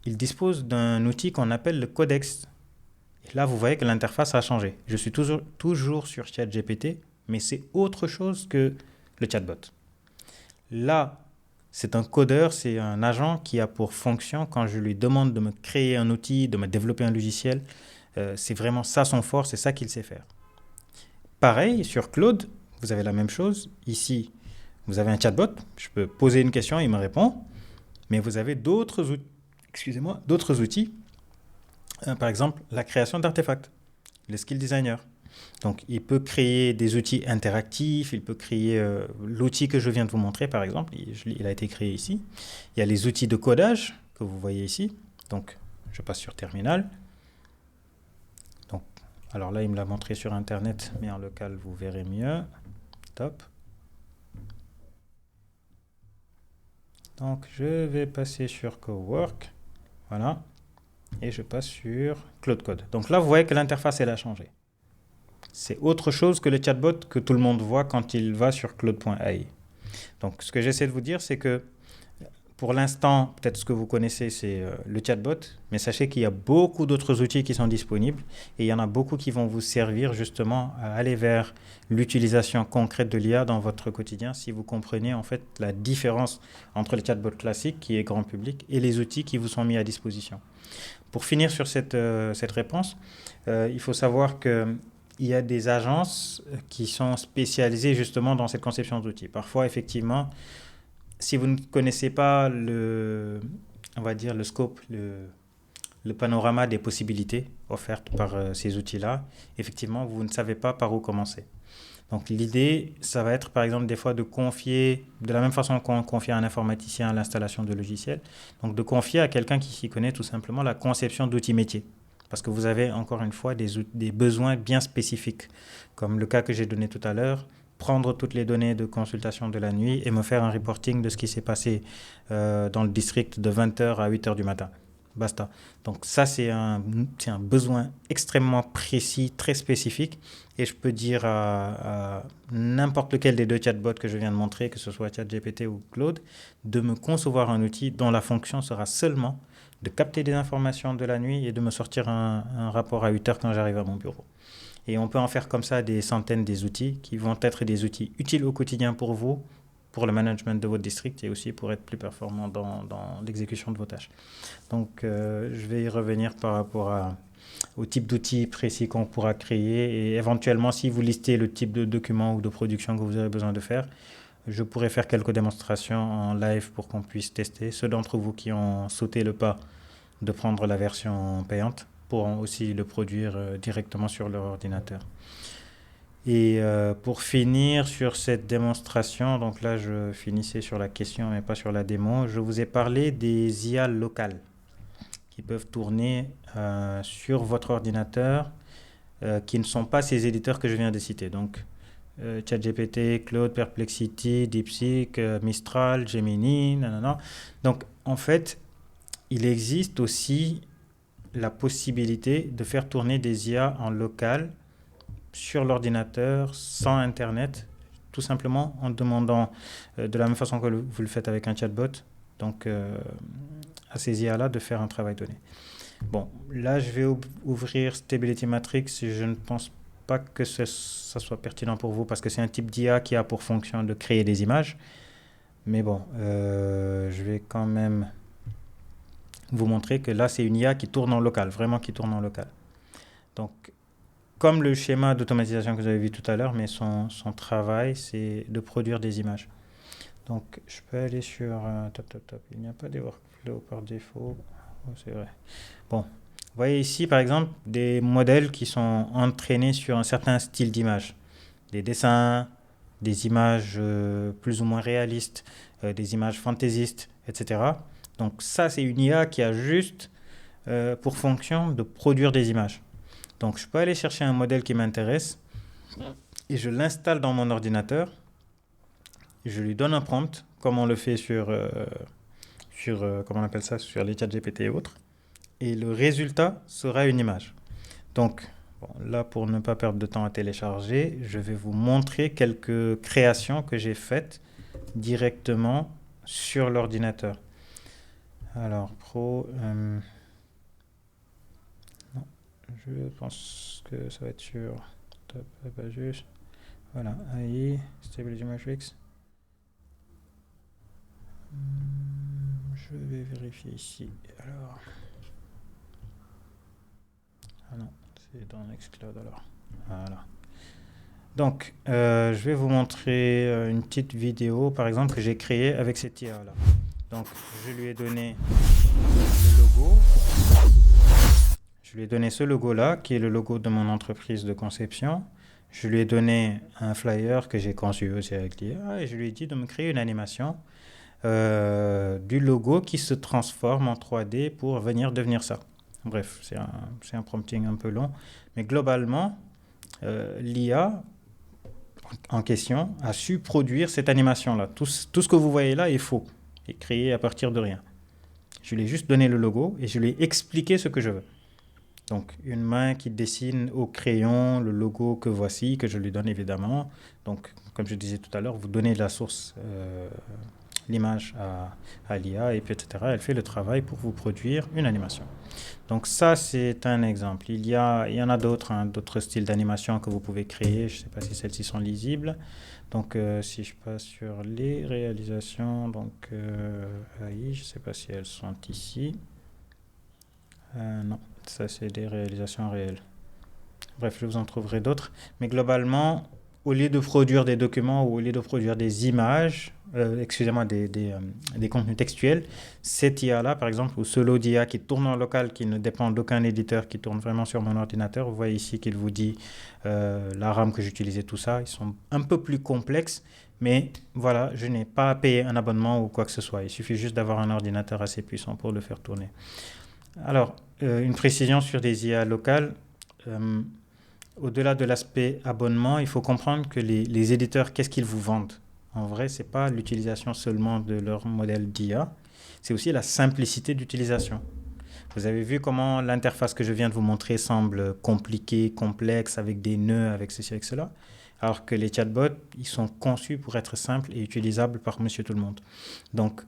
il dispose d'un outil qu'on appelle le codex. Et là, vous voyez que l'interface a changé. Je suis toujours sur ChatGPT, mais c'est autre chose que le chatbot. Là, c'est un codeur, c'est un agent qui a pour fonction, quand je lui demande de me créer un outil, de me développer un logiciel, c'est vraiment ça son fort, c'est ça qu'il sait faire. Pareil, sur Claude, vous avez la même chose. Ici, vous avez un chatbot. Je peux poser une question, il me répond. Mais vous avez d'autres outils. Par exemple, la création d'artefacts, le skill designer. Donc, il peut créer des outils interactifs, il peut créer l'outil que je viens de vous montrer, par exemple, il a été créé ici. Il y a les outils de codage que vous voyez ici. Donc, je passe sur Terminal. Donc, alors là, il me l'a montré sur Internet, mais en local, vous verrez mieux. Top. Donc, je vais passer sur Cowork. Voilà. Et je passe sur Cloud Code. Donc là, vous voyez que l'interface, elle a changé. C'est autre chose que le chatbot que tout le monde voit quand il va sur Claude.ai. Donc, ce que j'essaie de vous dire, c'est que pour l'instant, peut-être ce que vous connaissez, c'est le chatbot, mais sachez qu'il y a beaucoup d'autres outils qui sont disponibles et il y en a beaucoup qui vont vous servir justement à aller vers l'utilisation concrète de l'IA dans votre quotidien si vous comprenez en fait la différence entre le chatbot classique qui est grand public et les outils qui vous sont mis à disposition. Pour finir sur cette réponse, il faut savoir que il y a des agences qui sont spécialisées justement dans cette conception d'outils. Parfois, effectivement, si vous ne connaissez pas on va dire le scope, le panorama des possibilités offertes par ces outils-là, effectivement, vous ne savez pas par où commencer. Donc l'idée, ça va être par exemple des fois de confier, de la même façon qu'on confie à un informaticien l'installation de logiciels, donc de confier à quelqu'un qui s'y connaît tout simplement la conception d'outils métiers. Parce que vous avez encore une fois des besoins bien spécifiques, comme le cas que j'ai donné tout à l'heure, prendre toutes les données de consultation de la nuit et me faire un reporting de ce qui s'est passé dans le district de 20h à 8h du matin. Basta. Donc ça, c'est un besoin extrêmement précis, très spécifique. Et je peux dire à n'importe lequel des deux chatbots que je viens de montrer, que ce soit ChatGPT ou Claude, de me concevoir un outil dont la fonction sera seulement de capter des informations de la nuit et de me sortir un rapport à 8 heures quand j'arrive à mon bureau. Et on peut en faire comme ça des centaines des outils qui vont être des outils utiles au quotidien pour vous, pour le management de votre district et aussi pour être plus performant dans l'exécution de vos tâches. Donc, je vais y revenir par rapport au type d'outils précis qu'on pourra créer et éventuellement, si vous listez le type de document ou de production que vous aurez besoin de faire, je pourrais faire quelques démonstrations en live pour qu'on puisse tester. Ceux d'entre vous qui ont sauté le pas de prendre la version payante pourront aussi le produire directement sur leur ordinateur. Et pour finir sur cette démonstration, donc là je finissais sur la question mais pas sur la démo, je vous ai parlé des IA locales qui peuvent tourner sur votre ordinateur qui ne sont pas ces éditeurs que je viens de citer. Donc ChatGPT, Claude, Perplexity, DeepSeek, Mistral, Gemini, nanana. Donc en fait, il existe aussi la possibilité de faire tourner des IA en local sur l'ordinateur sans Internet, tout simplement en demandant, de la même façon que vous le faites avec un chatbot, donc à ces IA-là de faire un travail donné. Bon, là je vais ouvrir Stability Matrix, je ne pense pas que ça soit pertinent pour vous parce que c'est un type d'IA qui a pour fonction de créer des images, mais bon, je vais quand même vous montrer que là c'est une IA qui tourne en local, vraiment qui tourne en local. Donc comme le schéma d'automatisation que vous avez vu tout à l'heure, mais son travail, c'est de produire des images. Donc, je peux aller sur... top. Il n'y a pas des workflows par défaut. Oh, c'est vrai. Bon, vous voyez ici, par exemple, des modèles qui sont entraînés sur un certain style d'image. Des dessins, des images plus ou moins réalistes, des images fantaisistes, etc. Donc, ça, c'est une IA qui a juste pour fonction de produire des images. Donc, je peux aller chercher un modèle qui m'intéresse et je l'installe dans mon ordinateur. Je lui donne un prompt, comme on le fait sur comment on appelle ça, sur les ChatGPT et autres. Et le résultat sera une image. Donc, bon, là, pour ne pas perdre de temps à télécharger, je vais vous montrer quelques créations que j'ai faites directement sur l'ordinateur. Alors, non, je pense que ça va être sur top, pas juste. Voilà, AI, Stability Matrix. Je vais vérifier ici. Alors, ah non, c'est dans Nextcloud alors. Voilà. Donc, je vais vous montrer une petite vidéo, par exemple, que j'ai créée avec cette IA-là. Donc, je lui ai donné le logo. Je lui ai donné ce logo-là, qui est le logo de mon entreprise de conception. Je lui ai donné un flyer que j'ai conçu aussi avec l'IA et je lui ai dit de me créer une animation du logo qui se transforme en 3D pour venir devenir ça. Bref, c'est un prompting un peu long, mais globalement, l'IA en question a su produire cette animation-là. Tout ce que vous voyez là est faux, est créé à partir de rien. Je lui ai juste donné le logo et je lui ai expliqué ce que je veux. Donc, une main qui dessine au crayon le logo que voici, que je lui donne évidemment. Donc, comme je disais tout à l'heure, vous donnez la source, l'image à l'IA, et puis etc. Elle fait le travail pour vous produire une animation. Donc, ça, c'est un exemple. Il y en a d'autres, hein, d'autres styles d'animation que vous pouvez créer. Je ne sais pas si celles-ci sont lisibles. Donc, si je passe sur les réalisations, donc AI, je ne sais pas si elles sont ici. Non. Ça, c'est des réalisations réelles. Bref, je vous en trouverai d'autres. Mais globalement, au lieu de produire des documents ou au lieu de produire des images, excusez-moi, des contenus textuels, cette IA-là, par exemple, ou ce lot d'IA qui tourne en local, qui ne dépend d'aucun éditeur, qui tourne vraiment sur mon ordinateur, vous voyez ici qu'il vous dit la RAM que j'utilisais, tout ça. Ils sont un peu plus complexes, mais voilà, je n'ai pas à payer un abonnement ou quoi que ce soit. Il suffit juste d'avoir un ordinateur assez puissant pour le faire tourner. Alors, une précision sur des IA locales. Au-delà de l'aspect abonnement, il faut comprendre que les éditeurs, qu'est-ce qu'ils vous vendent? En vrai, ce n'est pas l'utilisation seulement de leur modèle d'IA, c'est aussi la simplicité d'utilisation. Vous avez vu comment l'interface que je viens de vous montrer semble compliquée, complexe, avec des nœuds, avec ceci, avec cela, alors que les chatbots, ils sont conçus pour être simples et utilisables par monsieur tout le monde. Donc,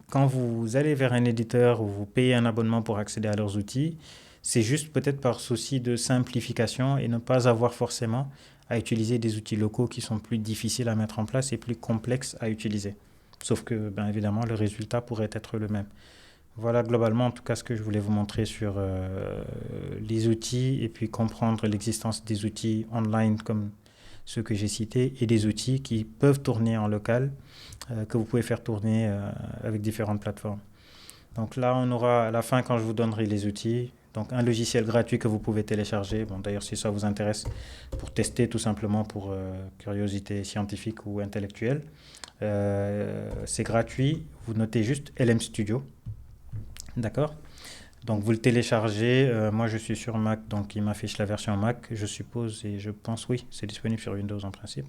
quand vous allez vers un éditeur ou vous payez un abonnement pour accéder à leurs outils, c'est juste peut-être par souci de simplification et ne pas avoir forcément à utiliser des outils locaux qui sont plus difficiles à mettre en place et plus complexes à utiliser. Sauf que, bien évidemment, le résultat pourrait être le même. Voilà globalement, en tout cas, ce que je voulais vous montrer sur les outils et puis comprendre l'existence des outils online comme ceux que j'ai cités et des outils qui peuvent tourner en local, que vous pouvez faire tourner avec différentes plateformes. Donc là, on aura à la fin, quand je vous donnerai les outils, donc un logiciel gratuit que vous pouvez télécharger. Bon, d'ailleurs, si ça vous intéresse, pour tester tout simplement pour curiosité scientifique ou intellectuelle, c'est gratuit. Vous notez juste LM Studio. D'accord? Donc vous le téléchargez. Moi, je suis sur Mac, donc il m'affiche la version Mac, je suppose, et je pense, oui, c'est disponible sur Windows en principe.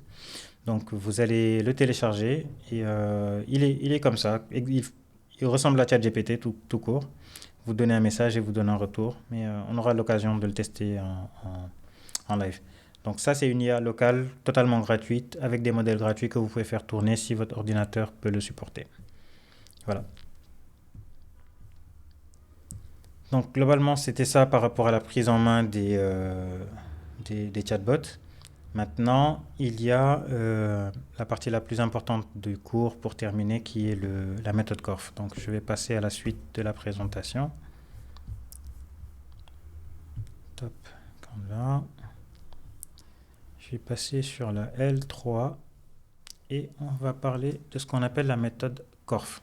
Donc vous allez le télécharger et il est comme ça. Il ressemble à ChatGPT tout court. Vous donnez un message et vous donnez un retour, mais on aura l'occasion de le tester en live. Donc ça, c'est une IA locale totalement gratuite avec des modèles gratuits que vous pouvez faire tourner si votre ordinateur peut le supporter. Voilà. Donc globalement, c'était ça par rapport à la prise en main des chatbots. Maintenant, il y a la partie la plus importante du cours pour terminer, qui est la méthode Corf. Donc, je vais passer à la suite de la présentation. Top, comme là. Je vais passer sur la L3 et on va parler de ce qu'on appelle la méthode Corf.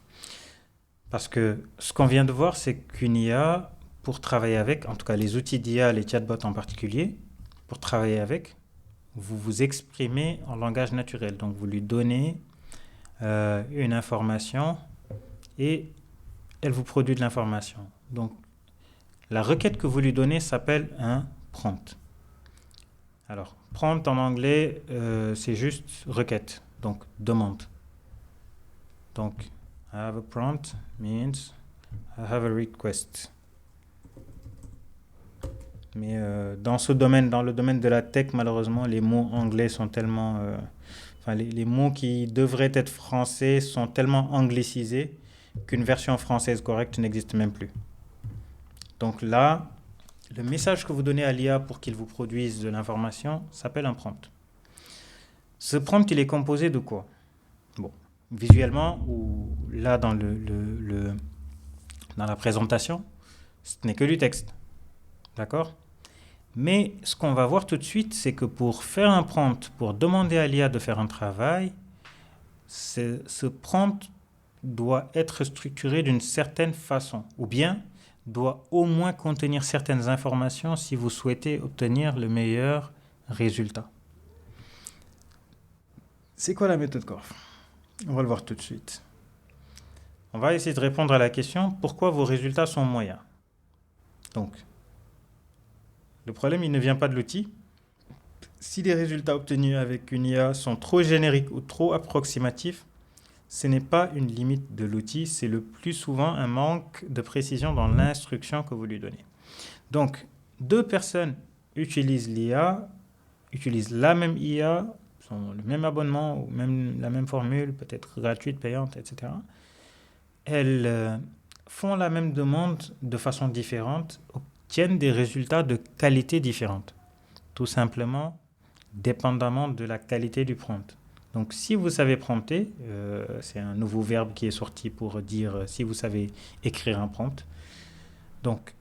Parce que ce qu'on vient de voir, c'est qu'une IA, pour travailler avec, en tout cas les outils d'IA, les chatbots en particulier, pour travailler avec, vous vous exprimez en langage naturel. Donc, vous lui donnez une information et elle vous produit de l'information. Donc, la requête que vous lui donnez s'appelle un prompt. Alors, prompt en anglais, c'est juste requête, donc demande. Donc, I have a prompt means I have a request. Mais dans ce domaine, dans le domaine de la tech, malheureusement, les mots anglais sont tellement... les mots qui devraient être français sont tellement anglicisés qu'une version française correcte n'existe même plus. Donc là, le message que vous donnez à l'IA pour qu'il vous produise de l'information s'appelle un prompt. Ce prompt, il est composé de quoi? Bon, visuellement, ou là dans dans la présentation, ce n'est que du texte. D'accord? Mais ce qu'on va voir tout de suite, c'est que pour faire un prompt, pour demander à l'IA de faire un travail, ce prompt doit être structuré d'une certaine façon, ou bien doit au moins contenir certaines informations si vous souhaitez obtenir le meilleur résultat. C'est quoi la méthode Corf? On va le voir tout de suite. On va essayer de répondre à la question pourquoi vos résultats sont moyens. Donc, le problème, il ne vient pas de l'outil. Si les résultats obtenus avec une IA sont trop génériques ou trop approximatifs, ce n'est pas une limite de l'outil, c'est le plus souvent un manque de précision dans l'instruction que vous lui donnez. Donc, deux personnes utilisent l'IA, utilisent la même IA, ont le même abonnement ou même la même formule, peut-être gratuite, payante, etc. Elles font la même demande de façon différente, obtiennent des résultats de qualité différente, tout simplement dépendamment de la qualité du prompt. Donc, si vous savez prompter, c'est un nouveau verbe qui est sorti pour dire si vous savez écrire un prompt. Donc,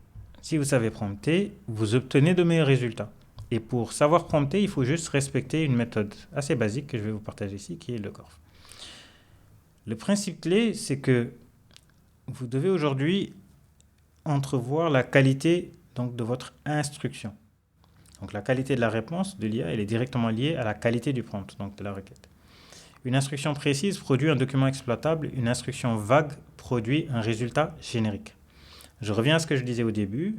si vous savez prompter, vous obtenez de meilleurs résultats. Et pour savoir prompter, il faut juste respecter une méthode assez basique que je vais vous partager ici, qui est le Corf. Le principe clé, c'est que vous devez aujourd'hui entrevoir la qualité donc, de votre instruction. Donc, la qualité de la réponse de l'IA, elle est directement liée à la qualité du prompt, donc de la requête. Une instruction précise produit un document exploitable. Une instruction vague produit un résultat générique. Je reviens à ce que je disais au début.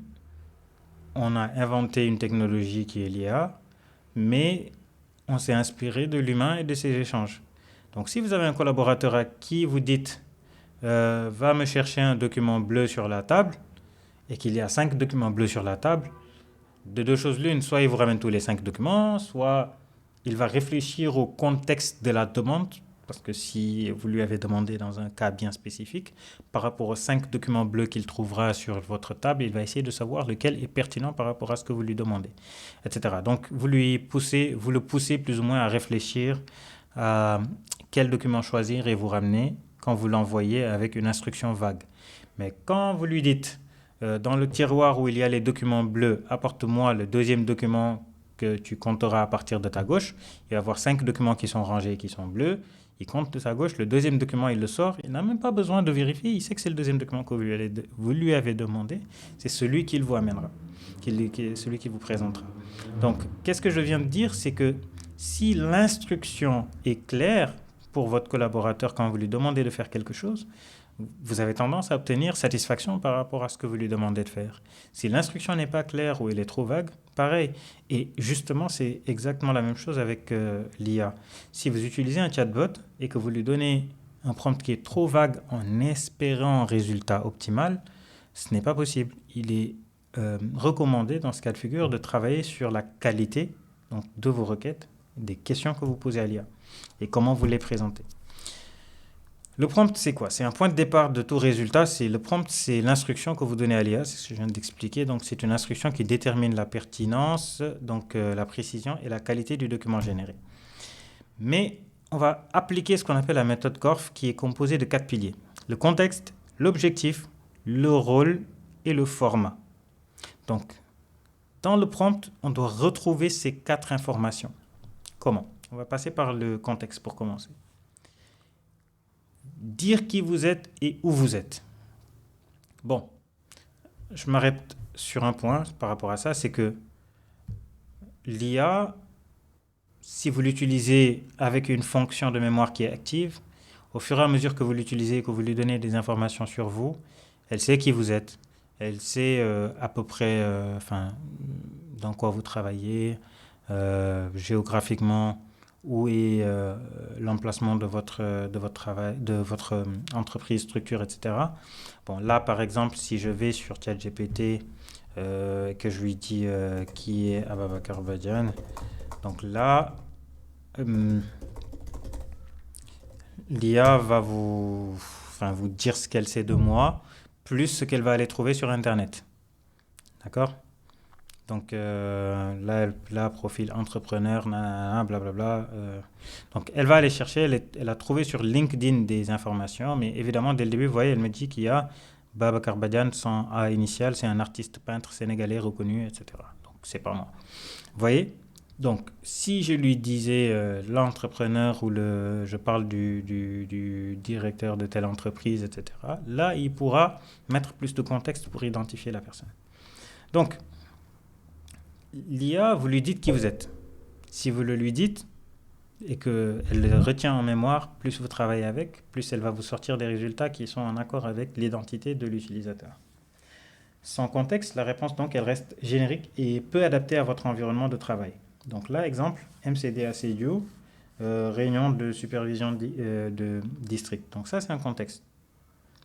On a inventé une technologie qui est l'IA, mais on s'est inspiré de l'humain et de ses échanges. Donc, si vous avez un collaborateur à qui vous dites va me chercher un document bleu sur la table, et qu'il y a 5 documents bleus sur la table, de deux choses l'une, soit il vous ramène tous les 5 documents, soit il va réfléchir au contexte de la demande, parce que si vous lui avez demandé dans un cas bien spécifique, par rapport aux 5 documents bleus qu'il trouvera sur votre table, il va essayer de savoir lequel est pertinent par rapport à ce que vous lui demandez, etc. Donc, vous le poussez plus ou moins à réfléchir à quel document choisir et vous ramener quand vous l'envoyez avec une instruction vague. Mais quand vous lui dites, dans le tiroir où il y a les documents bleus, apporte-moi le deuxième document que tu compteras à partir de ta gauche. Il va avoir 5 documents qui sont rangés et qui sont bleus. Il compte de sa gauche, le deuxième document, il le sort. Il n'a même pas besoin de vérifier. Il sait que c'est le deuxième document que vous lui avez demandé. C'est celui qu'il vous amènera, celui qui vous présentera. Donc, qu'est-ce que je viens de dire? C'est que si l'instruction est claire pour votre collaborateur quand vous lui demandez de faire quelque chose, vous avez tendance à obtenir satisfaction par rapport à ce que vous lui demandez de faire. Si l'instruction n'est pas claire ou elle est trop vague, pareil. Et justement, c'est exactement la même chose avec l'IA. Si vous utilisez un chatbot et que vous lui donnez un prompt qui est trop vague en espérant un résultat optimal, ce n'est pas possible. Il est recommandé dans ce cas de figure de travailler sur la qualité donc, de vos requêtes, des questions que vous posez à l'IA et comment vous les présentez. Le prompt, c'est quoi? C'est un point de départ de tout résultat. Le prompt, c'est l'instruction que vous donnez à l'IA, c'est ce que je viens d'expliquer. Donc, c'est une instruction qui détermine la pertinence, donc la précision et la qualité du document généré. Mais on va appliquer ce qu'on appelle la méthode Corf, qui est composée de 4 piliers. Le contexte, l'objectif, le rôle et le format. Donc, dans le prompt, on doit retrouver ces 4 informations. Comment? On va passer par le contexte pour commencer. Dire qui vous êtes et où vous êtes. Bon, je m'arrête sur un point par rapport à ça, c'est que l'IA, si vous l'utilisez avec une fonction de mémoire qui est active, au fur et à mesure que vous l'utilisez, que vous lui donnez des informations sur vous, elle sait qui vous êtes, elle sait à peu près dans quoi vous travaillez, géographiquement, où est l'emplacement de votre travail, de votre entreprise, structure, etc. Bon, là, par exemple, si je vais sur ChatGPT, que je lui dis qui est Ababacar Badiane, donc là, l'IA va vous dire ce qu'elle sait de moi, plus ce qu'elle va aller trouver sur Internet. D'accord ? Donc là, profil entrepreneur, blablabla. Donc elle va aller chercher, elle a trouvé sur LinkedIn des informations, mais évidemment, dès le début, vous voyez, elle me dit qu'il y a Babacar Badiane, sans A initial, c'est un artiste peintre sénégalais reconnu, etc. Donc c'est pas moi. Vous voyez? Donc, si je lui disais l'entrepreneur ou je parle du directeur de telle entreprise, etc., là, il pourra mettre plus de contexte pour identifier la personne. Donc, l'IA, vous lui dites qui vous êtes. Si vous le lui dites et qu'elle le retient en mémoire, plus vous travaillez avec, plus elle va vous sortir des résultats qui sont en accord avec l'identité de l'utilisateur. Sans contexte, la réponse, donc, elle reste générique et peu adaptée à votre environnement de travail. Donc là, exemple, MCD ACU, réunion de supervision de district. Donc ça, c'est un contexte.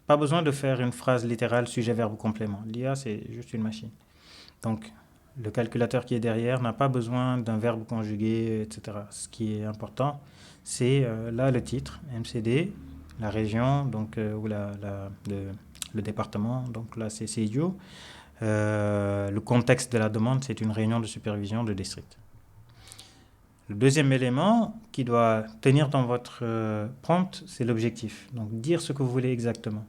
Pas besoin de faire une phrase littérale, sujet, verbe ou complément. L'IA, c'est juste une machine. Donc, le calculateur qui est derrière n'a pas besoin d'un verbe conjugué, etc. Ce qui est important, c'est là le titre, MCD, la région, donc, ou le département, donc là c'est CIO. Le contexte de la demande, c'est une réunion de supervision de district. Le deuxième élément qui doit tenir dans votre prompt, c'est l'objectif. Donc dire ce que vous voulez exactement.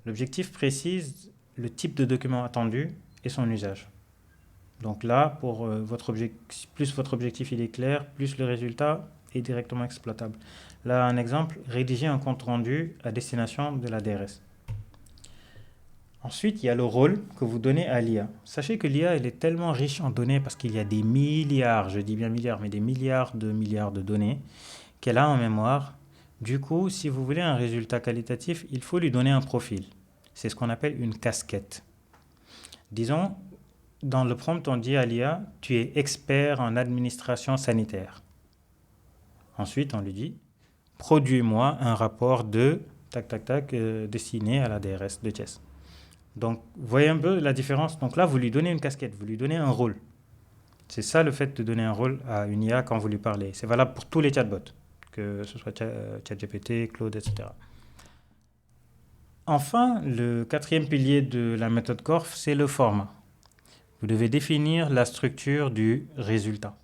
L'objectif précise le type de document attendu et son usage. Donc là, pour plus votre objectif il est clair, plus le résultat est directement exploitable. Là, un exemple, rédiger un compte rendu à destination de la DRS. Ensuite, il y a le rôle que vous donnez à l'IA. Sachez que l'IA, elle est tellement riche en données parce qu'il y a des milliards, je dis bien milliards, mais des milliards de données qu'elle a en mémoire. Du coup, si vous voulez un résultat qualitatif, il faut lui donner un profil. C'est ce qu'on appelle une casquette. Disons, dans le prompt, on dit à l'IA, tu es expert en administration sanitaire. Ensuite, on lui dit, produis-moi un rapport de destiné à la DRS de Thiès. Donc, vous voyez un peu la différence. Donc là, vous lui donnez une casquette, vous lui donnez un rôle. C'est ça le fait de donner un rôle à une IA quand vous lui parlez. C'est valable pour tous les chatbots, que ce soit ChatGPT, Claude, etc. Enfin, le quatrième pilier de la méthode Corf, c'est le format. Vous devez définir la structure du résultat.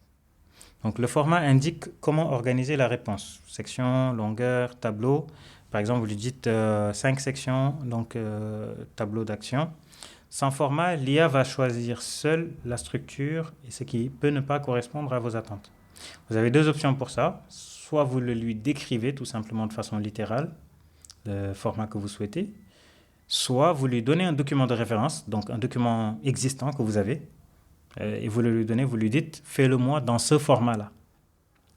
Donc, le format indique comment organiser la réponse. Section, longueur, tableau. Par exemple, vous lui dites 5 sections, donc tableau d'action. Sans format, l'IA va choisir seule la structure et ce qui peut ne pas correspondre à vos attentes. Vous avez deux options pour ça. Soit vous le lui décrivez tout simplement de façon littérale, le format que vous souhaitez. Soit vous lui donnez un document de référence, donc un document existant que vous avez, et vous le lui donnez, vous lui dites « fais-le-moi dans ce format-là ».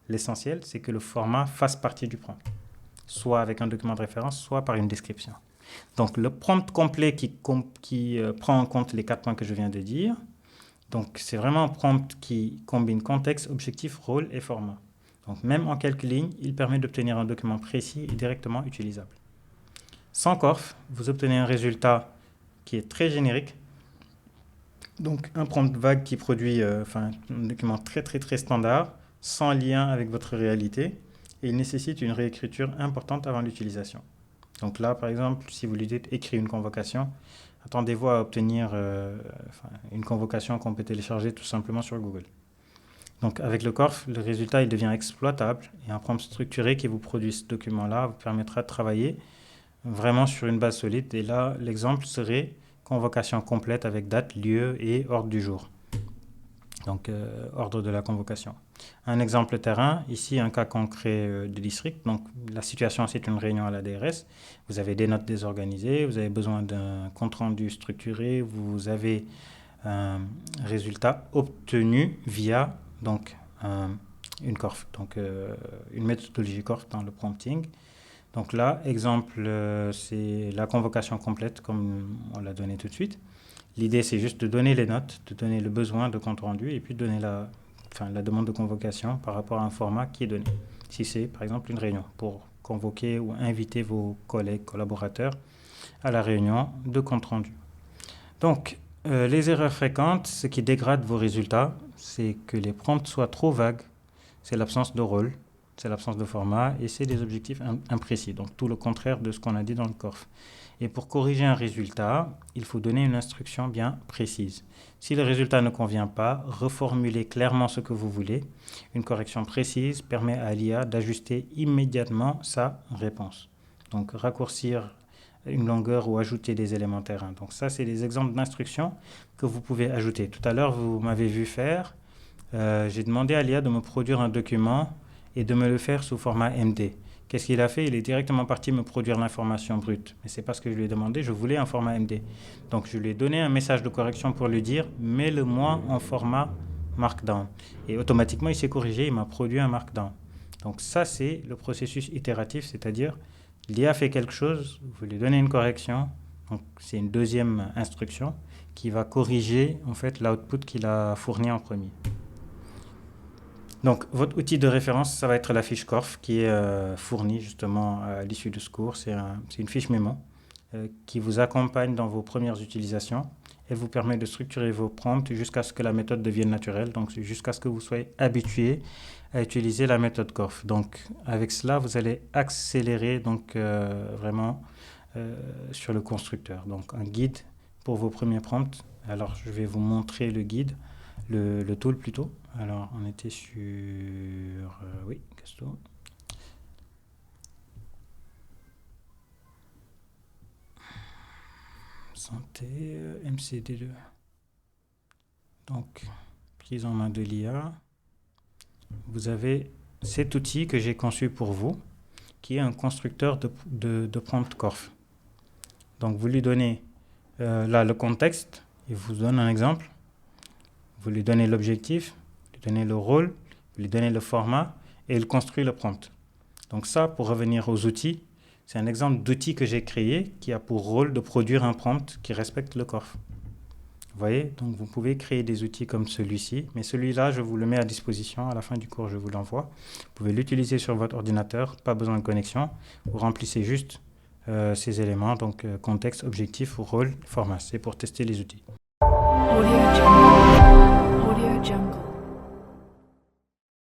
L'essentiel, c'est que le format fasse partie du prompt, soit avec un document de référence, soit par une description. Donc, le prompt complet qui prend en compte les 4 points que je viens de dire. Donc, c'est vraiment un prompt qui combine contexte, objectif, rôle et format. Donc, même en quelques lignes, il permet d'obtenir un document précis et directement utilisable. Sans Corf, vous obtenez un résultat qui est très générique. Donc, un prompt vague qui produit un document très, très, très standard, sans lien avec votre réalité. Et il nécessite une réécriture importante avant l'utilisation. Donc là, par exemple, si vous lui dites « écrire une convocation », attendez-vous à obtenir une convocation qu'on peut télécharger tout simplement sur Google. Donc avec le Corf, le résultat il devient exploitable et un prompt structuré qui vous produit ce document-là vous permettra de travailler vraiment sur une base solide. Et là, l'exemple serait convocation complète avec date, lieu et ordre du jour. Donc ordre de la convocation. Un exemple terrain, ici un cas concret de district. Donc la situation c'est une réunion à la DRS. Vous avez des notes désorganisées, vous avez besoin d'un compte rendu structuré, vous avez un résultat obtenu via donc une Corf, donc une méthodologie Corf dans le prompting. Donc là, exemple, c'est la convocation complète comme on l'a donné tout de suite. L'idée, c'est juste de donner les notes, de donner le besoin de compte rendu et puis de donner la demande de convocation par rapport à un format qui est donné. Si c'est, par exemple, une réunion pour convoquer ou inviter vos collègues, collaborateurs à la réunion de compte rendu. Donc, les erreurs fréquentes, ce qui dégrade vos résultats, c'est que les prompts soient trop vagues, c'est l'absence de rôle, c'est l'absence de format et c'est des objectifs imprécis. Donc, tout le contraire de ce qu'on a dit dans le Corf. Et pour corriger un résultat, il faut donner une instruction bien précise. Si le résultat ne convient pas, reformulez clairement ce que vous voulez. Une correction précise permet à l'IA d'ajuster immédiatement sa réponse. Donc raccourcir une longueur ou ajouter des éléments terrain. Donc ça, c'est des exemples d'instructions que vous pouvez ajouter. Tout à l'heure, vous m'avez vu faire. J'ai demandé à l'IA de me produire un document et de me le faire sous format MD. Qu'est-ce qu'il a fait? Il est directement parti me produire l'information brute. Mais c'est pas ce que je lui ai demandé, je voulais un format MD. Donc je lui ai donné un message de correction pour lui dire « mets-le-moi en format Markdown ». Et automatiquement, il s'est corrigé, il m'a produit un Markdown. Donc ça, c'est le processus itératif, c'est-à-dire l'IA fait quelque chose, vous lui donnez une correction, donc c'est une deuxième instruction qui va corriger en fait l'output qu'il a fourni en premier. Donc, votre outil de référence, ça va être la fiche Corf qui est fournie justement à l'issue de ce cours. C'est une fiche mémo qui vous accompagne dans vos premières utilisations. Elle vous permet de structurer vos prompts jusqu'à ce que la méthode devienne naturelle, donc jusqu'à ce que vous soyez habitué à utiliser la méthode Corf. Donc, avec cela, vous allez accélérer donc, vraiment sur le constructeur. Donc, un guide pour vos premiers prompts. Alors, je vais vous montrer le guide. Le tool plutôt. Alors, on était sur... oui, Casto. Santé, MCD2. Donc, prise en main de l'IA. Vous avez cet outil que j'ai conçu pour vous, qui est un constructeur de prompt Corf. Donc, vous lui donnez là le contexte. Il vous donne un exemple. Vous lui donnez l'objectif, vous lui donnez le rôle, vous lui donnez le format et il construit le prompt. Donc ça, pour revenir aux outils, c'est un exemple d'outil que j'ai créé qui a pour rôle de produire un prompt qui respecte le Corf. Vous voyez, donc vous pouvez créer des outils comme celui-ci, mais celui-là, je vous le mets à disposition. À la fin du cours, je vous l'envoie. Vous pouvez l'utiliser sur votre ordinateur, pas besoin de connexion. Vous remplissez juste ces éléments, donc contexte, objectif, rôle, format. C'est pour tester les outils.